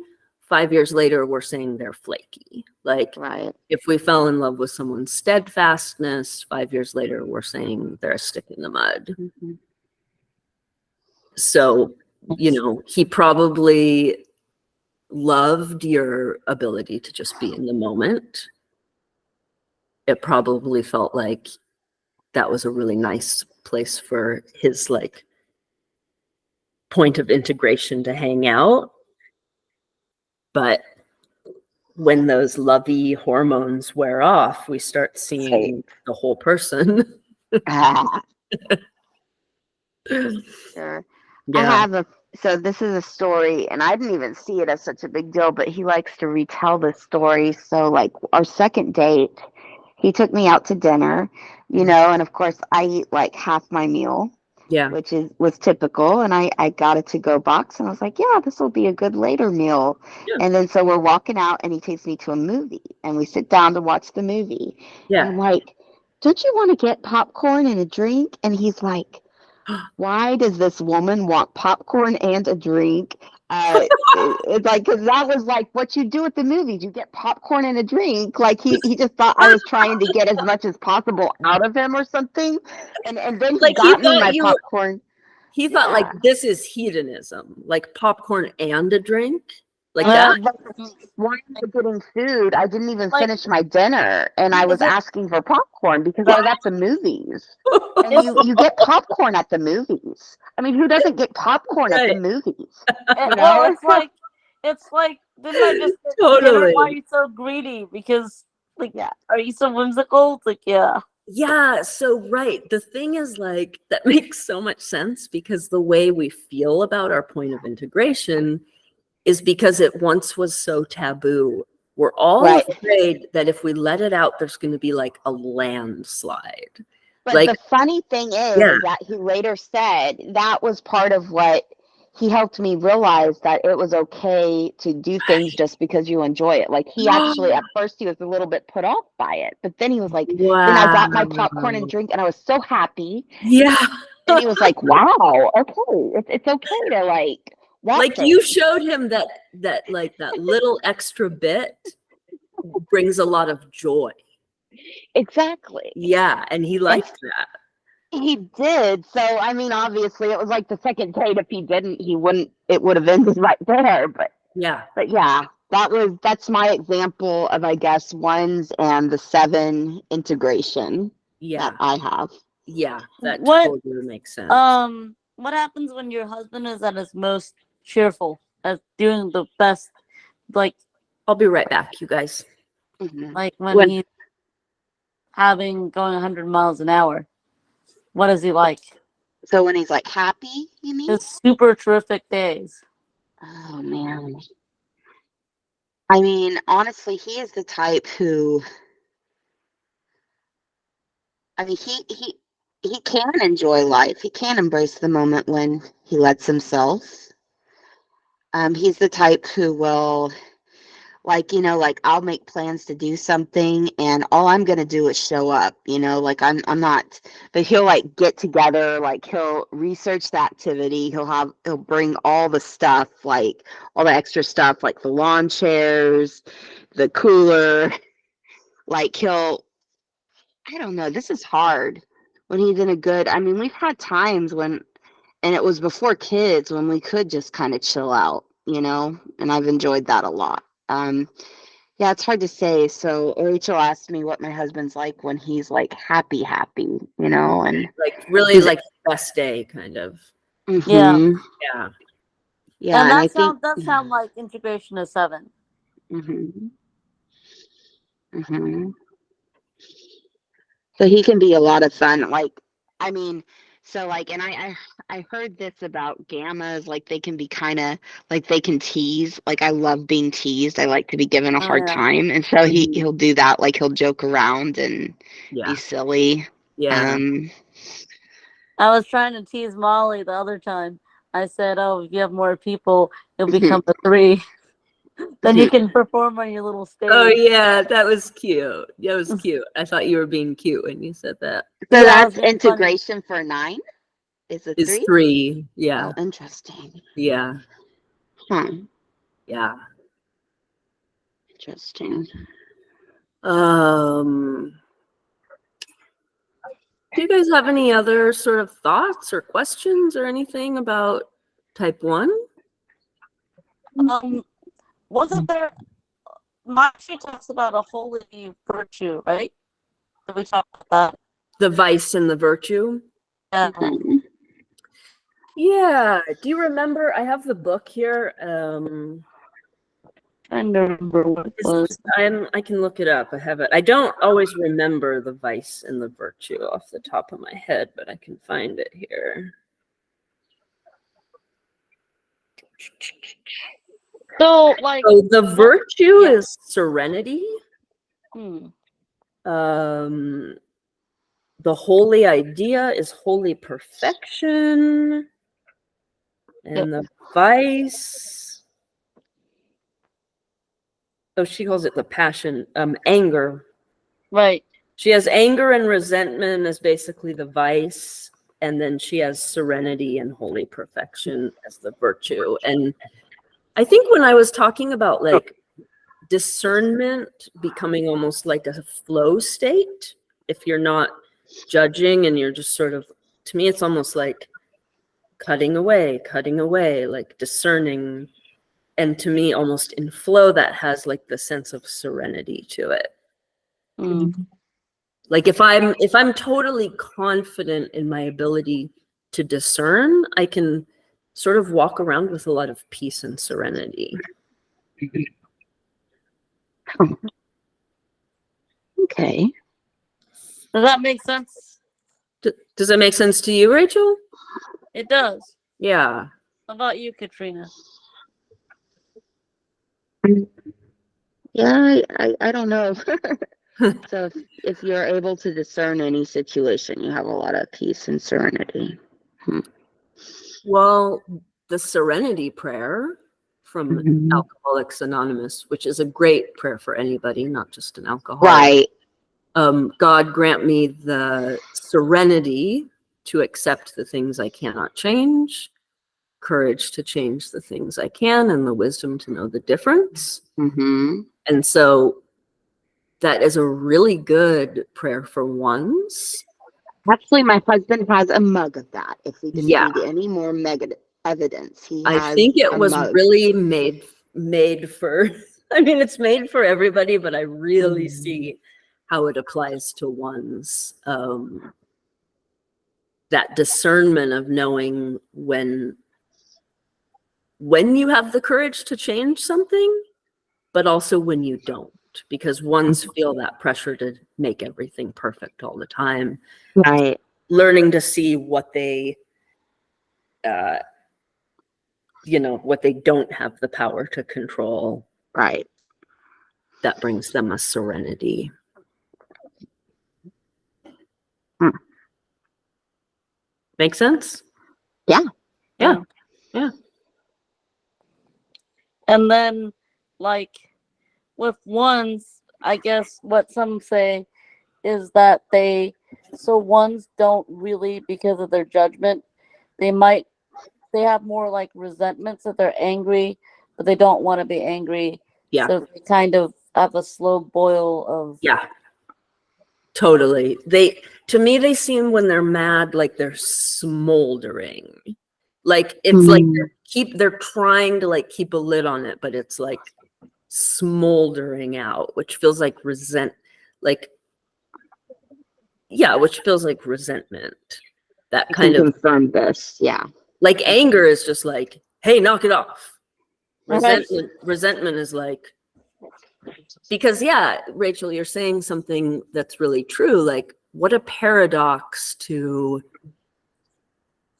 5 years later we're saying they're flaky. Like, Right. if we fell in love with someone's steadfastness, 5 years later we're saying they're a stick in the mud. Mm-hmm. So, he probably loved your ability to just be in the moment. It probably felt like that was a really nice place for his like point of integration to hang out. But when those lovey hormones wear off, we start seeing the whole person. Sure. Yeah. So this is a story, and I didn't even see it as such a big deal, but he likes to retell this story. So like our second date, he took me out to dinner, and of course I eat like half my meal, Yeah. which was typical. And I got a to-go box, and I was like, yeah, this will be a good later meal. Yeah. And then so we're walking out, and he takes me to a movie, and we sit down to watch the movie. Yeah. And I'm like, don't you want to get popcorn and a drink? And he's like, why does this woman want popcorn and a drink? It's like, because that was like what you do at the movies. You get popcorn and a drink. Like he just thought I was trying to get as much as possible out of him or something. And then he Like got me my popcorn. He thought like this is hedonism, like popcorn and a drink, like Yeah, that. but why am I getting food? I didn't even Like, finish my dinner, and I was asking for popcorn because I was at the movies. And you get popcorn at the movies. I mean, who doesn't get popcorn at the movies? Well, it's like, didn't I just get Totally. Why are you so greedy? Because are you so whimsical? It's like, yeah. Yeah, so right. The thing is, like, that makes so much sense, because the way we feel about our point of integration is because it once was so taboo. We're all afraid that if we let it out, there's going to be like a landslide. But like, the funny thing is that he later said that was part of what he helped me realize, that it was okay to do things just because you enjoy it. Like he actually, at first he was a little bit put off by it, but then he was like, then I got my popcorn and drink, and I was so happy. Yeah. And he was like, wow, okay. It's okay to like Like you showed him that like that little extra bit brings a lot of joy. Exactly. Yeah, and he liked that. He did. So I mean, obviously it was like the second date. If he didn't, it would have ended right there. But yeah, that's my example of, I guess, 1s and the 7 integration that I have. Yeah, that totally makes sense. What happens when your husband is at his most cheerful, as doing the best? Like, I'll be right back, you guys. Like when he's going 100 miles an hour. What is he like? So when he's like happy, you mean? His super terrific days. Oh man. I mean, honestly, he is the type who, I mean, he can enjoy life. He can embrace the moment when he lets himself. He's the type who will like, like I'll make plans to do something and all I'm going to do is show up, like I'm not, but he'll like get together, like he'll research the activity. He'll bring all the stuff, like all the extra stuff, like the lawn chairs, the cooler, like I don't know, this is hard when he's in a good, I mean, we've had times when, and it was before kids when we could just kind of chill out, and I've enjoyed that a lot. Yeah, it's hard to say. So Rachel asked me what my husband's like when he's like happy, and Like really he's like best day kind of. Yeah. mm-hmm, Yeah. yeah, And and I that think does sound like integration of 7. mm-hmm, mm-hmm. So he can be a lot of fun. Like, I mean, so like, and I heard this about gammas, like they can be kind of like they can tease. Like I love being teased. I like to be given a Oh hard yeah. time, and so he'll do that. Like he'll joke around and Yeah. be silly. Yeah. I was trying to tease Molly the other time. I said, "Oh, if you have more people, you'll become a 3. Then you can perform on your little stage." Oh yeah, that was cute. That was cute. I thought you were being cute when you said that. So Yeah, I was that's being funny. integration for 9. Is it It's 3? 3. Yeah. Oh, interesting. Yeah. Huh. Yeah. Interesting. Do you guys have any other sort of thoughts or questions or anything about type 1? Wasn't there? She talks about a holy virtue, right? Did we talk about that? The vice and the virtue? Yeah. Mhm. Yeah. Do you remember? I have the book here. Trying to remember what it was. I can look it up. I have it. I don't always remember the vice and the virtue off the top of my head, but I can find it here. So, like, So the virtue yeah. is serenity. Hmm. The holy idea is holy perfection. And the vice, oh, she calls it the passion, anger. Right. She has anger and resentment as basically the vice, and then she has serenity and holy perfection as the virtue. And I think when I was talking about like discernment becoming almost like a flow state, if you're not judging and you're just sort of, to me, it's almost like cutting away, like discerning. And to me, almost in flow, that has like the sense of serenity to it. Like if I'm totally confident in my ability to discern, I can sort of walk around with a lot of peace and serenity. Okay. Does that make sense? Does that make sense to you, Rachel? It does. Yeah. How about you, Katrina? Yeah, I don't know. So if you're able to discern any situation, you have a lot of peace and serenity. Well, the serenity prayer from Mhm. Alcoholics Anonymous, which is a great prayer for anybody, not just an alcoholic. Right. God grant me the serenity to accept the things I cannot change, courage to change the things I can, and the wisdom to know the difference. Mm-hmm. And so that is a really good prayer for ones. Actually, my husband has a mug of that. If we just Yeah. need any more evidence, he I has think it a was mug. really made for, I mean, it's made for everybody, but I really see how it applies to ones. That discernment of knowing when you have the courage to change something, but also when you don't, because ones feel that pressure to make everything perfect all the time. Right. Learning to see what they, what they don't have the power to control. Right. That brings them a serenity. Make sense? Yeah. Yeah. And then, like, with ones, I guess what some say is that ones don't really, because of their judgment, they have more like resentments, that they're angry, but they don't want to be angry. Yeah. So they kind of have a slow boil of. Yeah. Totally. To me, they seem when they're mad, like they're smoldering. Like it's like they're trying to like keep a lid on it, but it's like smoldering out, which feels like which feels like resentment. That I can kind of confirm this. Yeah. like anger is just like, hey, knock it off. Right. Resentment is like, because yeah, Rachel, you're saying something that's really true. Like, what a paradox to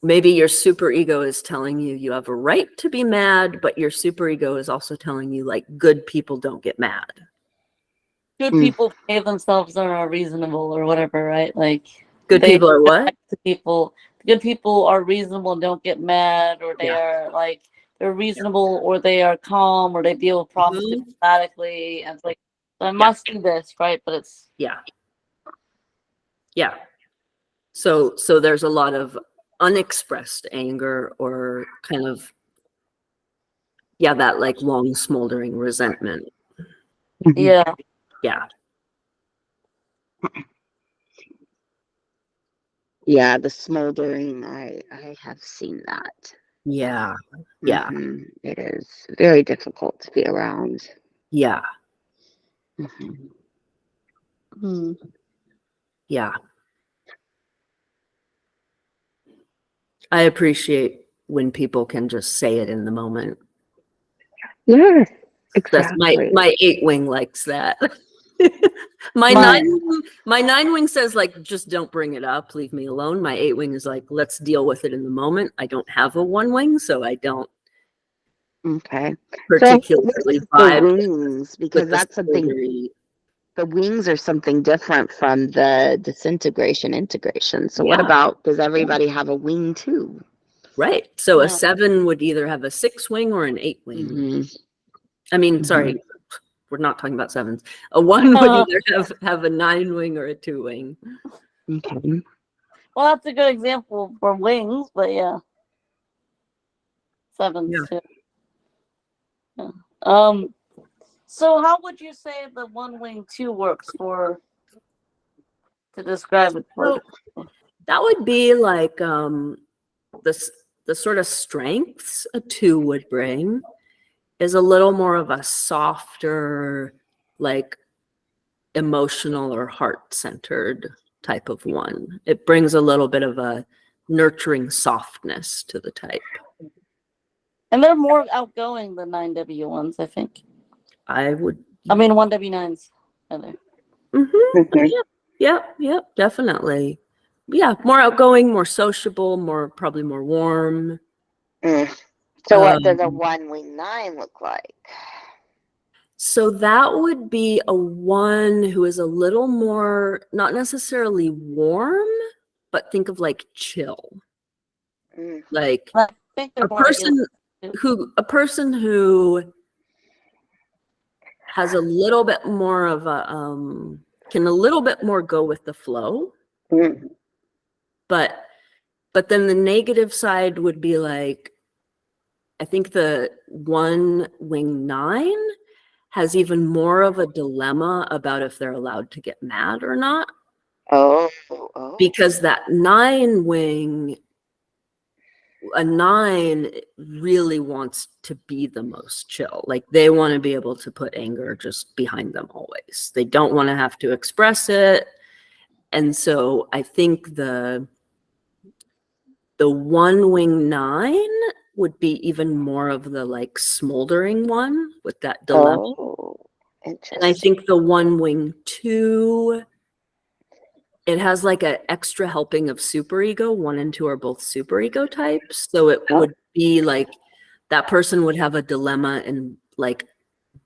maybe your superego is telling you you have a right to be mad, but your superego is also telling you like good people don't get mad. Good people behave themselves or are reasonable or whatever, right? Like Good people are what? Good people are reasonable and don't get mad, or they are like they're reasonable, or they are calm, or they deal with problems diplomatically. And it's like, I must do this, right? But it's yeah. So there's a lot of unexpressed anger, or kind of that like long smoldering resentment. Yeah. Yeah, the smoldering, I have seen that. Yeah. It is very difficult to be around. Yeah. Yeah. I appreciate when people can just say it in the moment. Yeah, That's exactly. my 8-wing likes that. my 9-wing says like, just don't bring it up, leave me alone. My 8-wing is like, let's deal with it in the moment. I don't have a 1-wing, so I don't particularly vibe the wings, because that's something. The wings are something different from the disintegration integration. So what about, does everybody have a wing too? Right. So a 7 would either have a 6-wing or an 8-wing. I mean, sorry, we're not talking about 7s. A 1 would either have a 9-wing or a 2-wing. Okay. Well, that's a good example for wings, but yeah. 7s too. Yeah. So how would you say the 1-wing 2 works to describe it? Well, that would be like the sort of strengths a 2 would bring is a little more of a softer, like emotional or heart-centered type of 1. It brings a little bit of a nurturing softness to the type. And they're more outgoing than 9W ones, I think. I mean 1W9s. Yeah, definitely. Yeah, more outgoing, more sociable, probably more warm. So what does a 1-wing 9 look like? So that would be a 1 who is a little more, not necessarily warm, but think of like chill. Like a person who has a little bit more of a can a little bit more go with the flow. But then the negative side would be like, I think the 1-wing 9 has even more of a dilemma about if they're allowed to get mad or not. Because that 9-wing, a 9 really wants to be the most chill. Like they want to be able to put anger just behind them always. They don't want to have to express it. And so I think the 1-wing 9 would be even more of the like smoldering one with that dilemma. And I think the 1-wing 2, it has like an extra helping of superego. 1 and 2 are both superego types. So it would be like that person would have a dilemma and like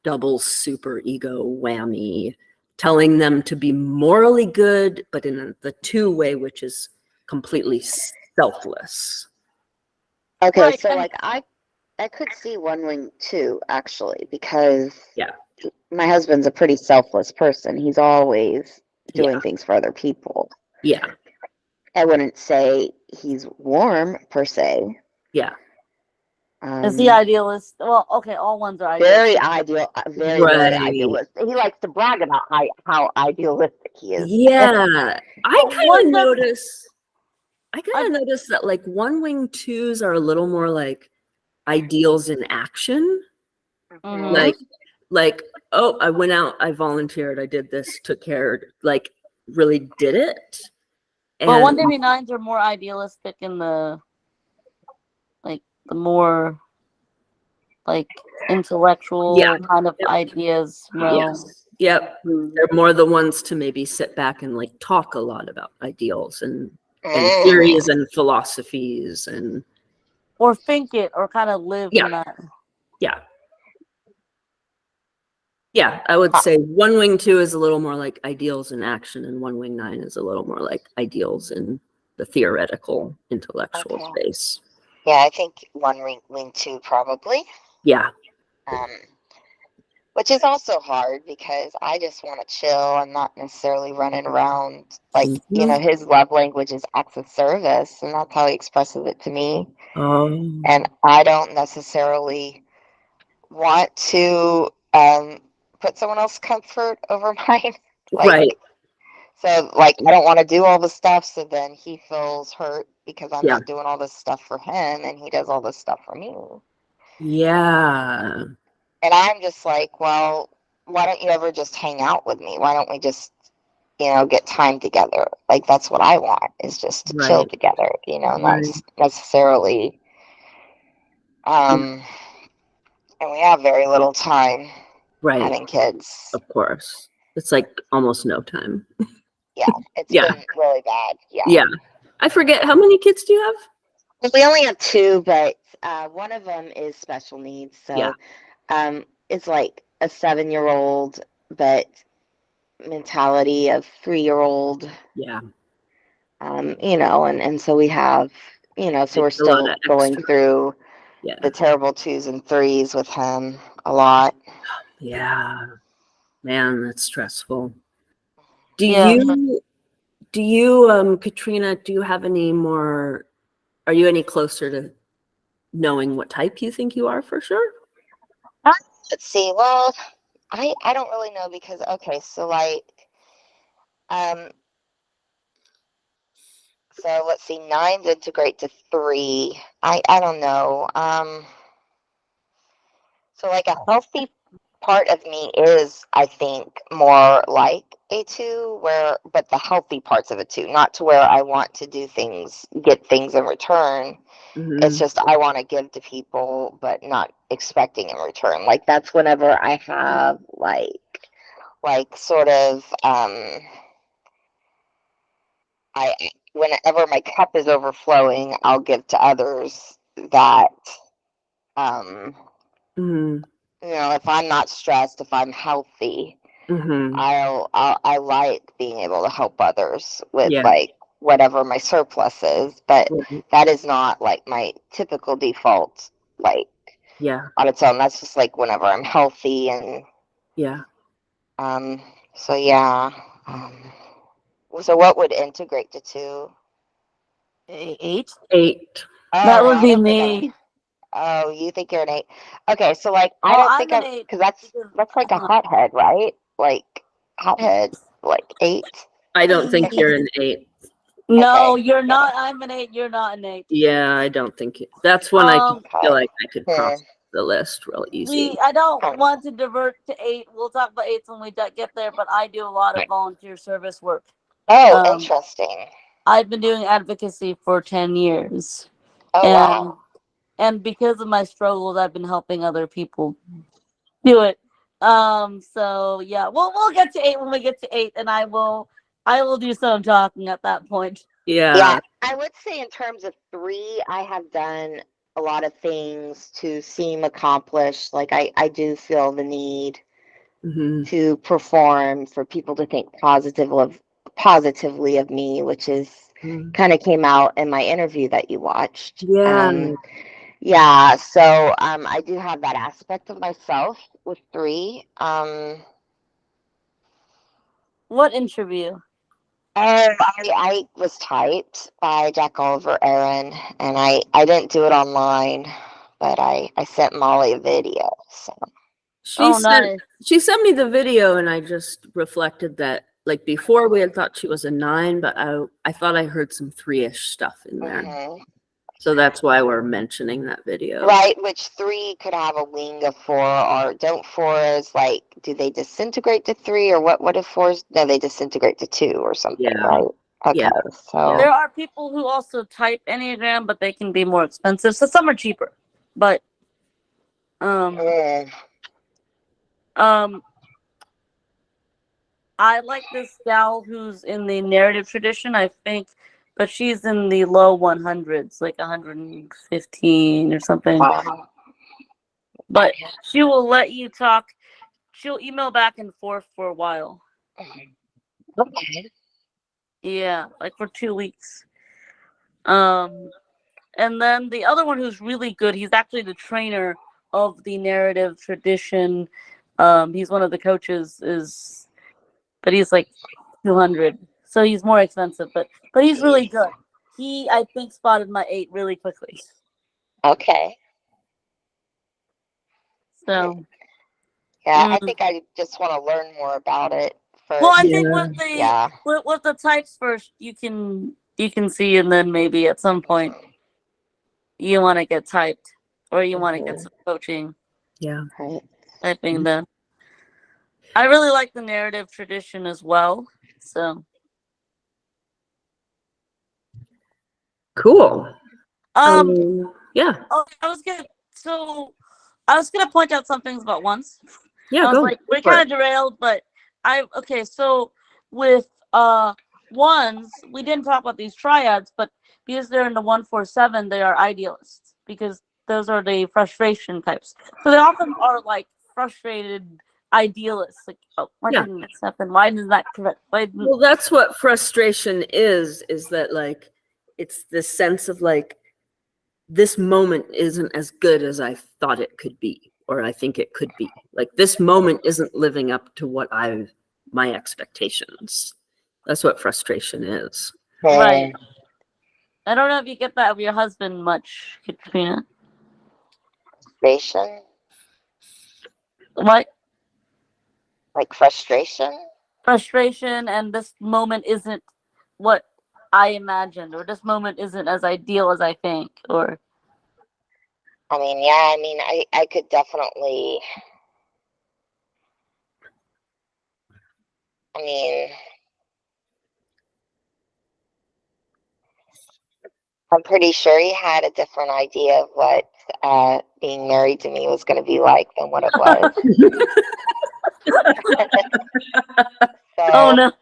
double superego whammy, telling them to be morally good, but in the 2 way, which is completely selfless. Okay, so like I could see 1-wing 2 actually, because my husband's a pretty selfless person. He's always doing Yeah. things for other people. Yeah. I wouldn't say he's warm per se. Yeah. Is he idealist? Well, okay, all ones are Very idealistic. ideal, very Right. idealistic. He likes to brag about how idealistic he is. Yeah. I Well, kind of one of- notice that like one wing twos are a little more like ideals in action. Mhm. Like, oh, I went out, I volunteered, I did this, took care, like really did it. But And 1W9s are more idealistic in the more like intellectual Yeah. kind of ideas realm. yes. Yep. They're more the ones to maybe sit back and like talk a lot about ideals and theories and philosophies and Or think it or kind of live Yeah. in that. yeah. Yeah, I would say one wing two is a little more like ideals in action, and one wing nine is a little more like ideals in the theoretical, intellectual Okay. space. Yeah, I think one wing two probably. Yeah. Which is also hard because I just want to chill and not necessarily running around. Like, you know, his love language is acts of service, and that's how he expresses it to me. And I don't necessarily want to put someone else's comfort over mine. Right. So, like, I don't want to do all the stuff, so then he feels hurt because I'm Yeah. not doing all this stuff for him, and he does all this stuff for me. Yeah. And I'm just like, well, why don't you ever just hang out with me? Why don't we just, get time together? Like, that's what I want, is just to chill Right. together, not Right. necessarily. And we have very little time Right. having kids. Of course. It's like almost no time. Yeah, it's Yeah. been really bad. Yeah. Yeah. I forget, how many kids do you have? Well, we only have two, but one of them is special needs. So it's like a 7-year-old, but mentality of 3-year-old. Yeah. And so we have, so we're It's a lot still of going extra. through Yeah. the terrible 2s and 3s with him a lot. Yeah. Man, that's stressful. Do Yeah. you, Katrina, do you have any more, are you any closer to knowing what type you think you are for sure? Let's see. Well, I don't really know because, okay, so like, so let's see, 9s integrate to 3. I don't know. So like a healthy part of me is, I think, more like a 2, but the healthy parts of a 2, not to where I want to do things, get things in return. It's just I want to give to people, but not expecting in return. Like that's whenever I have like sort of whenever my cup is overflowing, I'll give to others that if I'm not stressed, if I'm healthy, I like being able to help others with like whatever my surplus is, but that is not like my typical default, like on its own. That's just like whenever I'm healthy and so yeah. So what would integrate to 2? 8. Oh, That would I be don't think me. oh, you think you're an 8? Okay, so like I Well, don't I'm think an I'm, 8 because that's like a because hothead, right? Like hothead, like 8. I don't think you're an 8. No, Okay. you're not. I'm an 8. You're not an 8. Yeah, I don't think that's when I feel Okay. like I could cross the list real easy. I don't want to divert to 8. We'll talk about 8s when we get there, but I do a lot of volunteer service work. Oh, interesting. I've been doing advocacy for 10 years. Oh, wow. And because of my struggles, I've been helping other people do it. So yeah, we'll get to 8 when we get to 8, and I will do some talking at that point. Yeah, I would say in terms of 3, I have done a lot of things to seem accomplished. Like I do feel the need to perform, for people to think positively of me, which is kind of came out in my interview that you watched. Yeah, so I do have that aspect of myself with 3. What interview? I was typed by Jack Oliver Aaron, and I didn't do it online, but I sent Molly a video. So She Oh, sent nice. she sent me the video, and I just reflected that, like, before we had thought she was a 9, but I thought I heard some 3-ish stuff in there. mhm. So that's why we're mentioning that video. Right, which 3 could have a wing of 4, or don't 4s like, do they disintegrate to 3, or what if 4s? No, they disintegrate to 2 or something, Yeah. right? Okay, Yeah. so There are people who also type enneagram, but they can be more expensive. So some are cheaper, but mm, um, I like this gal who's in the narrative tradition, I think, but she's in the low 100s, like 115 or something. wow. But she will let you talk. She'll email back and forth for a while. Okay. Yeah, like for 2 weeks. And then the other one who's really good, he's actually the trainer of the narrative tradition. He's one of the coaches, but he's like 200, so he's more expensive. But he's really Jeez. good. He, I think, spotted my 8 really quickly. Okay. So Yeah, I mm. think I just want to learn more about it Well, I first. think Yeah. Yeah. with the types first, you can see, and then maybe at some point you want to get typed, or you want to get Mhm. some coaching Yeah. Right. typing. Then I really like the narrative tradition as well. So Cool. um, Yeah. oh, I was gonna point out some things about ones. Yeah, I was go like, we're for kind it. of derailed, but okay. So with ones, we didn't talk about these triads, but because they're in the 147, they are idealists because those are the frustration types. So they often are like frustrated idealists. Like, oh, why Yeah. didn't this happen? Why didn't that correct? Why didn't Well, that's what frustration is that, like, it's this sense of, like, this moment isn't as good as I thought it could be, or I think it could be. Like, this moment isn't living up to what my expectations. That's what frustration is. right? I don't know if you get that with your husband much, Katrina. Frustration, What? like frustration. Frustration, and this moment isn't what I imagined, or this moment isn't as ideal as I think, or I mean, yeah, I mean, I could definitely, I mean, I'm pretty sure he had a different idea of what being married to me was going to be like than what it was. oh So, no.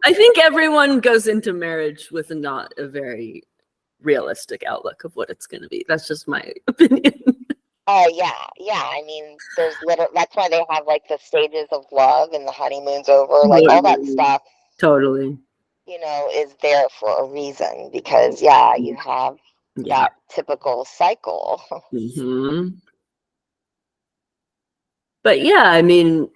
I think everyone goes into marriage with not a very realistic outlook of what it's going to be. That's just my opinion. yeah. I mean, that's why they have like the stages of love and the honeymoon's over, like all that stuff, Totally. is there for a reason because, yeah, you have Yeah. that typical cycle. Hmm. But yeah, I mean,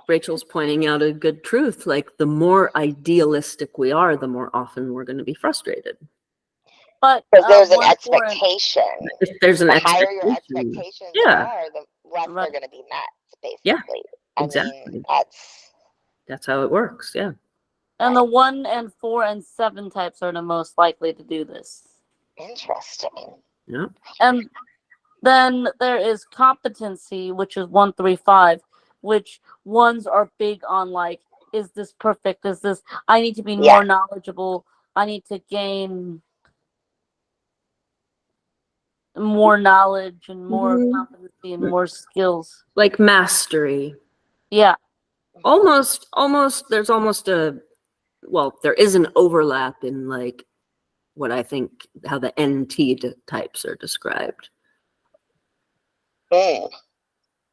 Rachel's pointing out a good truth. Like, the more idealistic we are, the more often we're going to be frustrated. But Because there's an 1, 4, and expectation. If there's an The higher your expectation. expectations Yeah. are, the less right. they're going to be met, Yeah, basically. I mean, exactly. that's how it works. Yeah. And the 1 and 4 and 7 types are the most likely to do this. interesting. Yeah. And then there is competency, which is 1, 3, 5, which ones are big on, like, is this perfect? Is this, I need to be Yeah. more knowledgeable. I need to gain more knowledge and more Mhm. competency and more skills. Like mastery. Yeah. Almost, there's almost there is an overlap in, like, what I think how the NT types are described. Mm.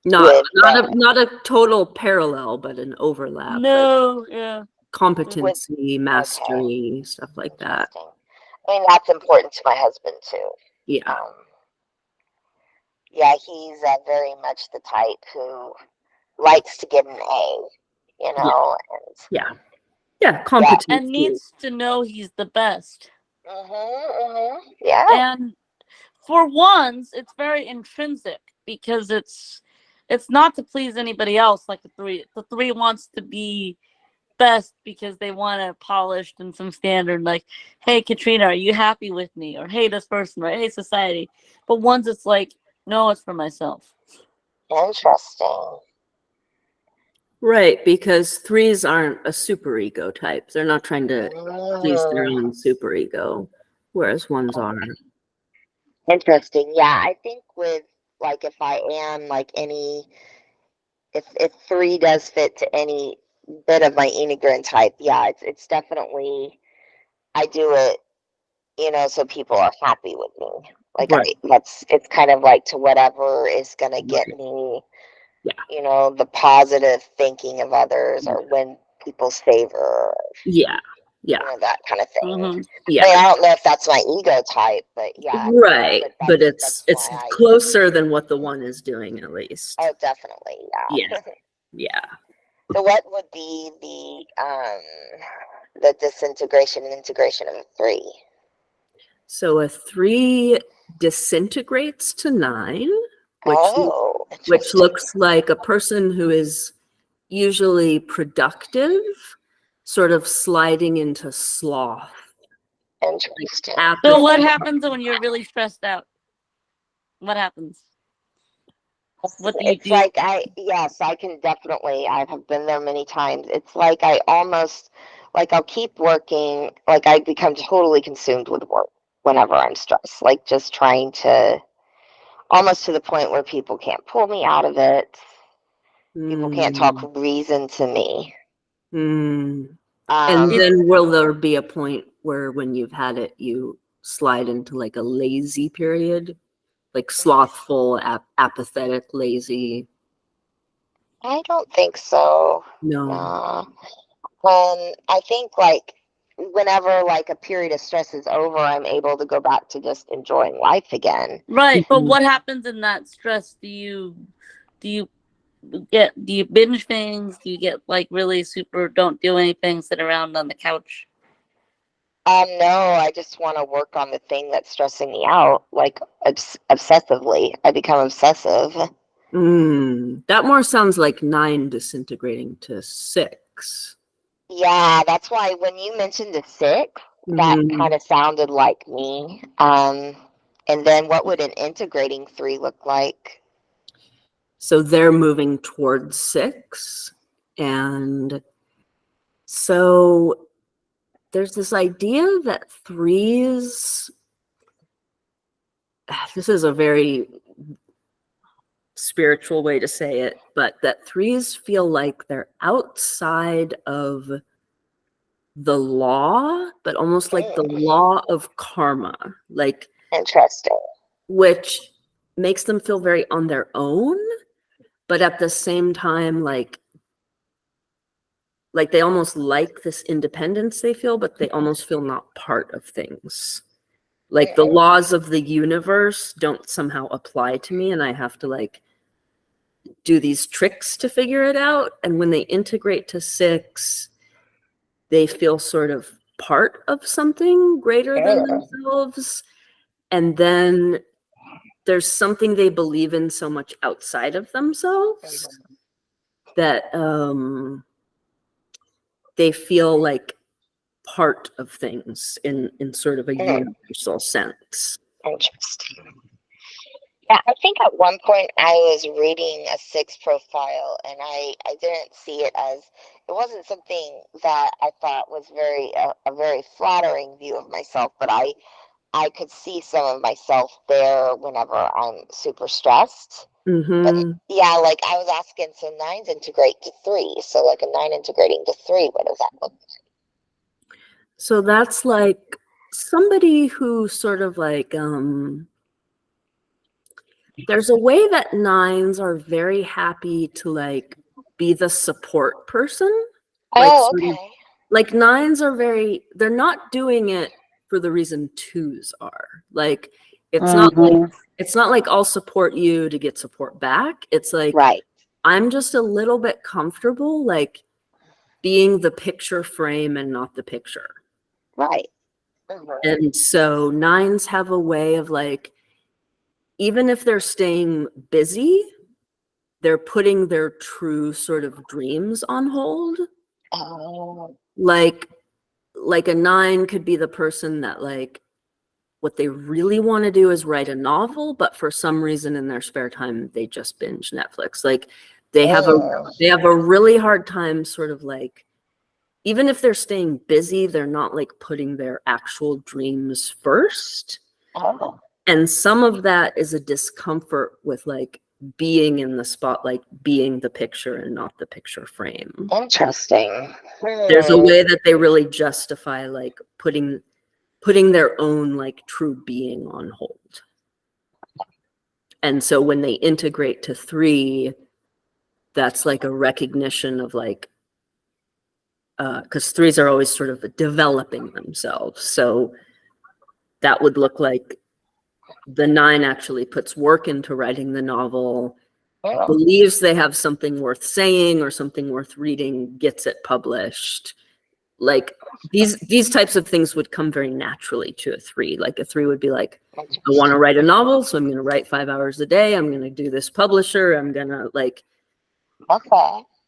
Not With not a total parallel, but an overlap. Like No, yeah. competency, okay, mastery, stuff like that. interesting. I mean, that's important to my husband too. Yeah. Um, Yeah, he's very much the type who likes to get an A, you Yeah. know, and Yeah. Yeah. Competency. And needs to know he's the best. yeah. And for once, it's very intrinsic because it's not to please anybody else like the three. The three wants to be best because they want it polished and some standard, like, hey Katrina, are you happy with me? Or hey this person, or hey society. But once it's like, no, it's for myself. Interesting. Right, because threes aren't a superego type. They're not trying to please their Mm, own superego, whereas ones are. interesting. Yeah, I think with like if I am like any if three does fit to any bit of my enneagram type, yeah, it's definitely I do it, you know, so people are happy with me. Like Right. it's kind of like to whatever is gonna get Right. me, Yeah. you know, the positive thinking of others or win people's favor, or, Yeah. you Yeah. know, that kind of thing. Mm-hmm. I mean, Yeah. I don't know if that's my ego type, but yeah, Right. But that's it's why I. closer than what the one is doing at least. Oh, definitely, Yeah. yeah. Yeah. So, what would be the disintegration and integration of a three? So a three disintegrates to 9, Oh, which interesting. looks like a person who is usually productive, sort of sliding into sloth, Interesting. So apathy. what happens when you're really stressed out? What happens? What do you It's do? like yes, I can definitely, I have been there many times. It's like I almost, like I'll keep working, like I become totally consumed with work whenever I'm stressed, like just trying to, almost to the point where people can't pull me out of it. People can't talk Mm, reason to me. mm. And Um, then will there be a point where when you've had it, you slide into like a lazy period, like slothful, apathetic, lazy? I don't think so. No. No. I think like whenever like a period of stress is over, I'm able to go back to just enjoying life again. Right, but Mhm. what happens in that stress? Do you do you binge things? Do you get like really super don't do anything, sit around on the couch? No, I just want to work on the thing that's stressing me out, like obsessively. I become obsessive. That more sounds like 9 disintegrating to 6. Yeah, that's why when you mentioned the six, that Mhm. kind of sounded like me. And then what would an integrating three look like? So they're moving towards 6. And so there's this idea that threes, this is a very spiritual way to say it, but that threes feel like they're outside of the law, but almost like the Mm, law of karma, like, interesting. which makes them feel very on their own, but at the same time, like they almost like this independence they feel, but they almost feel not part of things. Like the Mm, laws of the universe don't somehow apply to me, and I have to like do these tricks to figure it out. And when they integrate to 6, they feel sort of part of something greater than mm, themselves. And then there's something they believe in so much outside of themselves that they feel like part of things in sort of a mm. universal sense. Interesting. Yeah, I think at one point I was reading a six profile and I didn't see it as, it wasn't something that I thought was a very flattering view of myself, but I could see some of myself there whenever I'm super stressed. But Mm-hmm. yeah, like I was asking, so nines integrate to three. So like a nine integrating to three, what does that look So that's like somebody who sort of like there's a way that 9s are very happy to like be the support person. Like Oh, sort of okay. like 9s are very, they're not doing it for the reason 2s are. Like it's not like Mm-hmm. It's not like I'll support you to get support back. It's like Right. I'm just a little bit comfortable like being the picture frame and not the picture. Right. And so nines have a way of like, even if they're staying busy, they're putting their true sort of dreams on hold. Oh. Like a nine could be the person that like what they really want to do is write a novel, but for some reason in their spare time they just binge Netflix. Like they have a really hard time sort of like, even if they're staying busy, they're not like putting their actual dreams first. Oh. And some of that is a discomfort with like being in the spotlight, being the picture and not the picture frame. Interesting. There's a way that they really justify like putting their own like true being on hold. And so when they integrate to 3, that's like a recognition of like, because 3s are always sort of developing themselves. So that would look like the 9 actually puts work into writing the novel, believes they have something worth saying or something worth reading, gets it published. Like these types of things would come very naturally to a 3. Like a 3 would be like, I want to write a novel, so I'm going to write 5 hours a day. I'm going to do this publisher. I'm going to like,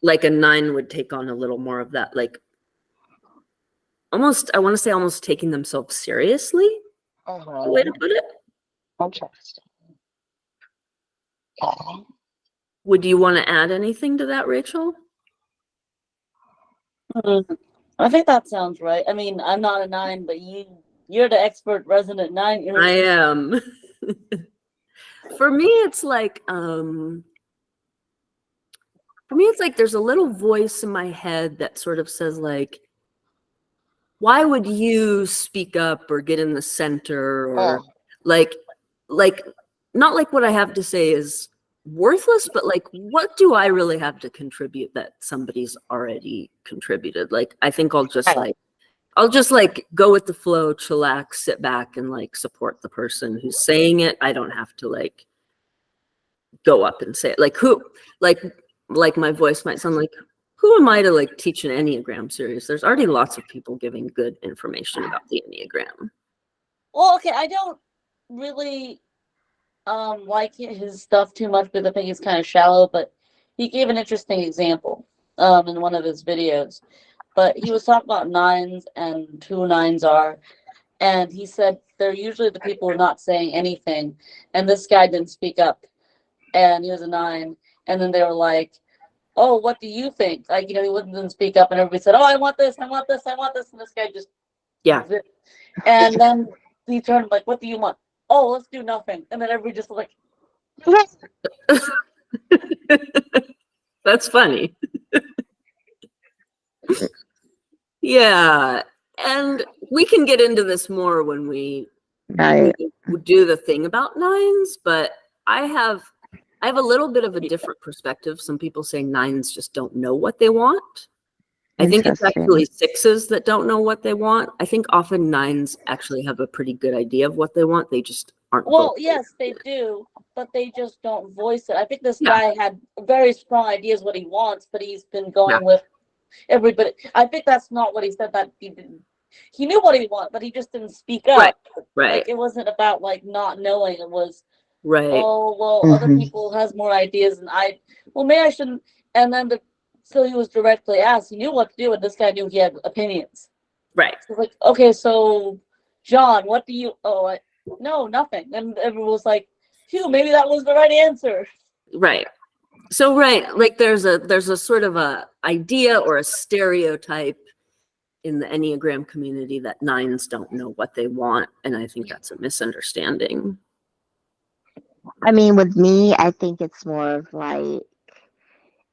like a 9 would take on a little more of that, like almost, I want to say almost taking themselves seriously, the way to put it. Interesting. Would you want to add anything to that, Rachel? I think that sounds right. I mean, I'm not a 9, but you're the expert resident 9. I am. For me, it's like, there's a little voice in my head that sort of says like, why would you speak up or get in the center or like not like what I have to say is worthless, but like what do I really have to contribute that somebody's already contributed? Like I think I'll just like go with the flow, chillax, sit back and like support the person who's saying it. I don't have to like go up and say it. Like who, like my voice might sound like, who am I to like teach an Enneagram series? There's already lots of people giving good information about the Enneagram. Well, okay, I don't really like his stuff too much because I think it's kind of shallow, but he gave an interesting example in one of his videos. But he was talking about 9s and who 9s are, and he said they're usually the people who are not saying anything. And this guy didn't speak up, and he was a 9. And then they were like, "Oh, what do you think?" Like, he didn't speak up, and everybody said, "Oh, I want this, I want this, I want this," and this guy just And then he turned like, "What do you want?" "Oh, let's do nothing," and then everybody just like. That's funny. Yeah, and we can get into this more when we do the thing about 9s, but I have a little bit of a different perspective. Some people say 9s just don't know what they want. I think it's actually 6s that don't know what they want. I think often 9s actually have a pretty good idea of what they want. They just aren't. Well, yes, they do, but they just don't voice it. I think this guy had very strong ideas what he wants, but he's been going with everybody. I think that's not what he said. That he didn't. He knew what he wanted, but he just didn't speak up. Right. Like, it wasn't about like not knowing. It was oh well, other people has more ideas than I. Well, maybe I shouldn't. And then so he was directly asked. He knew what to do, and this guy knew he had opinions. Right. So like, okay, so John, what do you? Oh, no, nothing. And everyone was like, phew, maybe that was the right answer. Right. So like there's a sort of a idea or a stereotype in the Enneagram community that 9s don't know what they want, and I think that's a misunderstanding. I mean, with me, I think it's more of like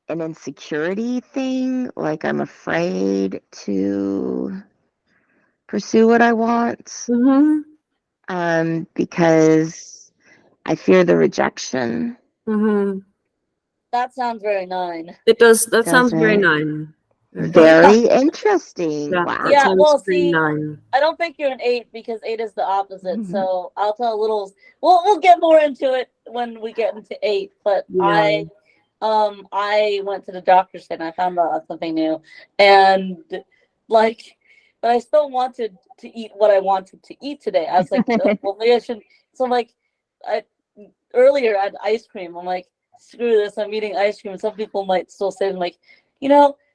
an insecurity thing. Like I'm afraid to pursue what I want. Because I fear the rejection. That sounds very 9. It does. That sounds very 9. Very interesting. Yeah, Wow. that Yeah, sounds well, pretty see, 9. I don't think you're an 8 because 8 is the opposite. So I'll tell a little. We'll get more into it when we get into 8. But Yeah. I went to the doctor today and I found out something new, and like, but I still wanted to eat what I wanted to eat today. I was like, oh, well, maybe I should. So I'm like, I earlier I had ice cream. I'm like, screw this, I'm eating ice cream. Some people might still say, I'm like,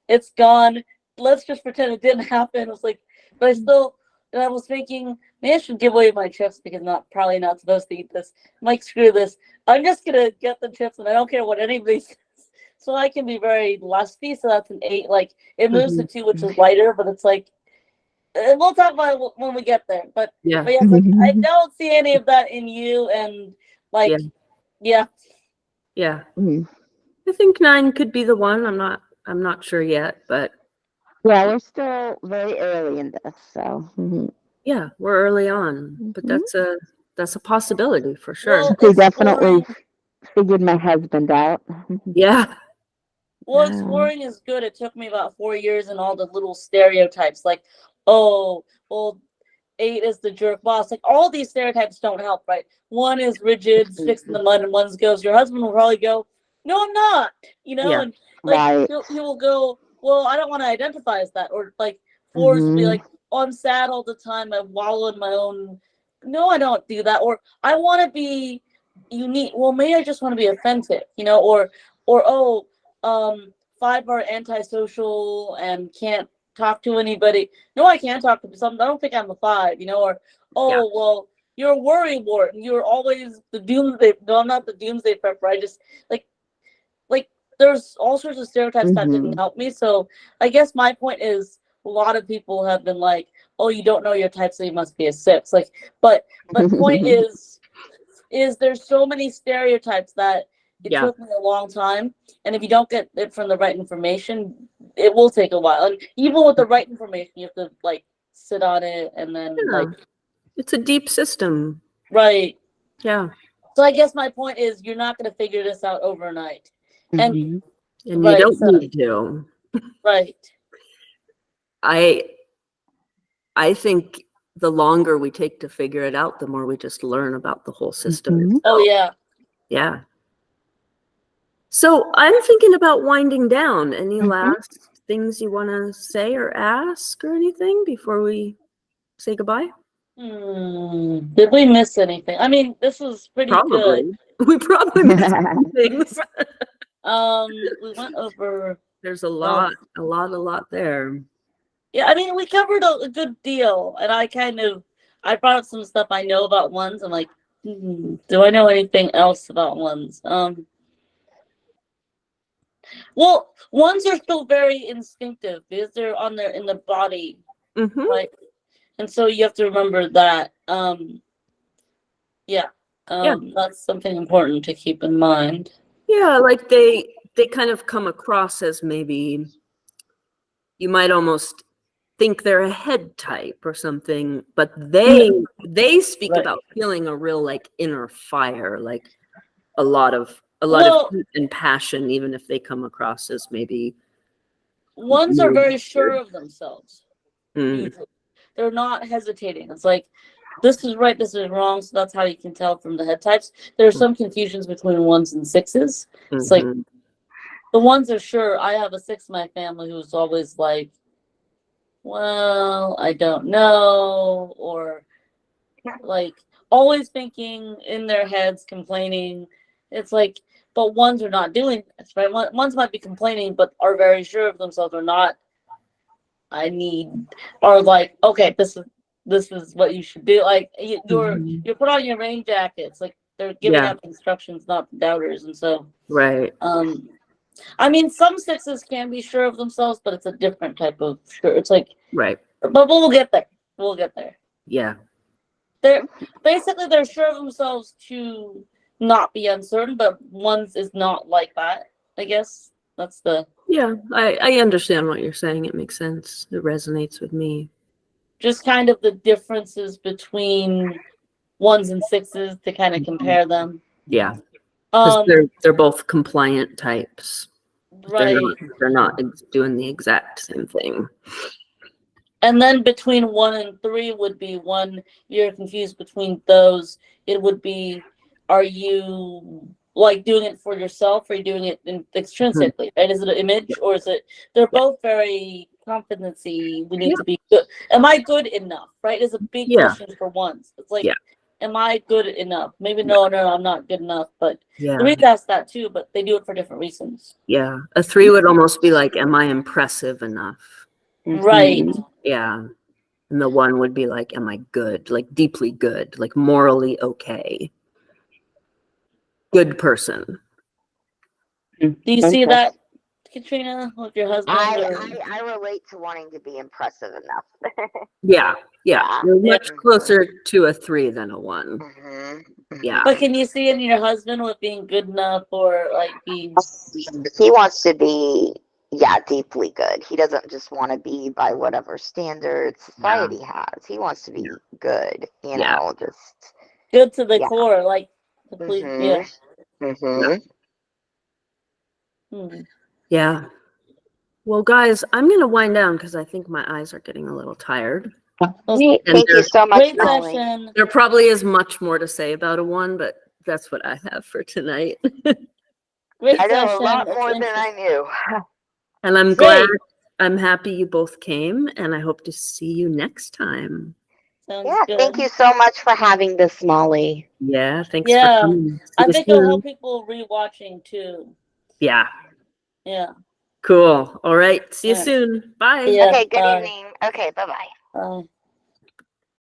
it's gone. Let's just pretend it didn't happen. It was like, but I still, and I was thinking, maybe I should give away my chips because probably not supposed to eat this. I'm like, screw this. I'm just gonna get the chips and I don't care what anybody says. So I can be very lusty. So that's an 8. Like it moves to 2, which is lighter, but it's like we'll talk about it when we get there. But Yeah. yeah, like, I don't see any of that in you, and like, yeah. Yeah. I think 9 could be the one. I'm not sure yet, but Yeah, we're still very early in this, so yeah, we're early on. But that's a possibility for sure. Well, we definitely figured my husband out. Yeah. Well, exploring is good. It took me about 4 years and all the little stereotypes, like, oh, well, 8 is the jerk boss. Like all these stereotypes don't help, right? One is rigid, sticks in the mud, and one goes, your husband will probably go, no, I'm not, Yeah. and like Right. he will go, well, I don't want to identify as that, or like 4s will be like, oh, I'm sad all the time. I wallow in my own. No, I don't do that. Or I want to be unique. Well, maybe I just want to be authentic, or oh, 5 are antisocial and can't talk to anybody. No, I can't talk to some. I don't think I'm a 5, or oh, well, you're a worry wart and you're always the doomsday. No, I'm not the doomsday prepper. I just like there's all sorts of stereotypes that didn't help me. So I guess my point is a lot of people have been like, oh, you don't know your type, so you must be a 6. Like, but point is there's so many stereotypes that it took me a long time. And if you don't get it from the right information, it will take a while. And even with the right information, you have to like sit on it and then like it's a deep system. Right. Yeah. So I guess my point is you're not going to figure this out overnight. And you don't need to. Right. I think the longer we take to figure it out, the more we just learn about the whole system. itself. Oh yeah. Yeah. So I'm thinking about winding down. Any last things you want to say or ask or anything before we say goodbye? Did we miss anything? I mean, this was pretty good. We probably missed things. We went over. There's a lot there. Yeah, I mean, we covered a good deal, and I brought up some stuff I know about ones. I'm like, do I know anything else about ones? Well, ones are still very instinctive because they're in the body, right? And so you have to remember that. That's something important to keep in mind. Yeah, like they kind of come across as maybe you might almost think they're a head type or something, but they speak about feeling a real like inner fire, like a lot of heat and passion, even if they come across as maybe ones are very sure of themselves. They're not hesitating. It's like, this is right, this is wrong. So that's how you can tell from the head types. There are some confusions between 1s and 6s. It's like the 1s are sure. I have a 6 in my family who's always like, well, I don't know, or like always thinking in their heads, complaining. It's like, but 1s are not doing this, right? 1s might be complaining, but are very sure of themselves, or not. Or like, okay, this is what you should do. Like you're put on your rain jackets. Like they're giving out instructions, not doubters, and so I mean, some 6s can be sure of themselves, but it's a different type of sure. It's like but we'll get there. We'll get there. Yeah. They're sure of themselves to not be uncertain, but 1s is not like that. I guess that's the. Yeah, I understand what you're saying. It makes sense. It resonates with me. Just kind of the differences between 1s and 6s to kind of compare them. Yeah, because they're both compliant types. Right. They're not doing the exact same thing. And then between 1 and 3 would be one you're confused between those. It would be, are you like doing it for yourself or are you doing it extrinsically? Right? Is it an image or is it? They're both very competency. We need to be good. Am I good enough? Right? Is a big question for ones. It's like, am I good enough? Maybe no, I'm not good enough. But threes ask that too, but they do it for different reasons. Yeah, a 3 would almost be like, am I impressive enough? Right. Yeah. And the 1 would be like, am I good? Like deeply good, like morally okay. Good person. Do you see that, Katrina, with your husband? I relate to wanting to be impressive enough. Yeah. You're much Yeah. closer to a 3 than a 1. Yeah. But can you see in your husband with being good enough or like being? He wants to be, deeply good. He doesn't just want to be by whatever standards society has. He wants to be good, you know, just Good to the core, like complete. Yeah. Well, guys, I'm going to wind down because I think my eyes are getting a little tired. Thank you so much, Great Molly. session. There probably is much more to say about a 1, but that's what I have for tonight. Great I know session. a lot That's more than I knew. And I'm Great. glad, I'm happy you both came, and I hope to see you next time. Sounds good. Thank you so much for having this, Molly. Yeah, thanks for coming. See I you think it'll soon. help people rewatching too. Yeah, Yeah. cool. All right, see you Yeah. soon. Bye. Yeah. Okay, good Bye. evening. Okay, bye-bye. Bye.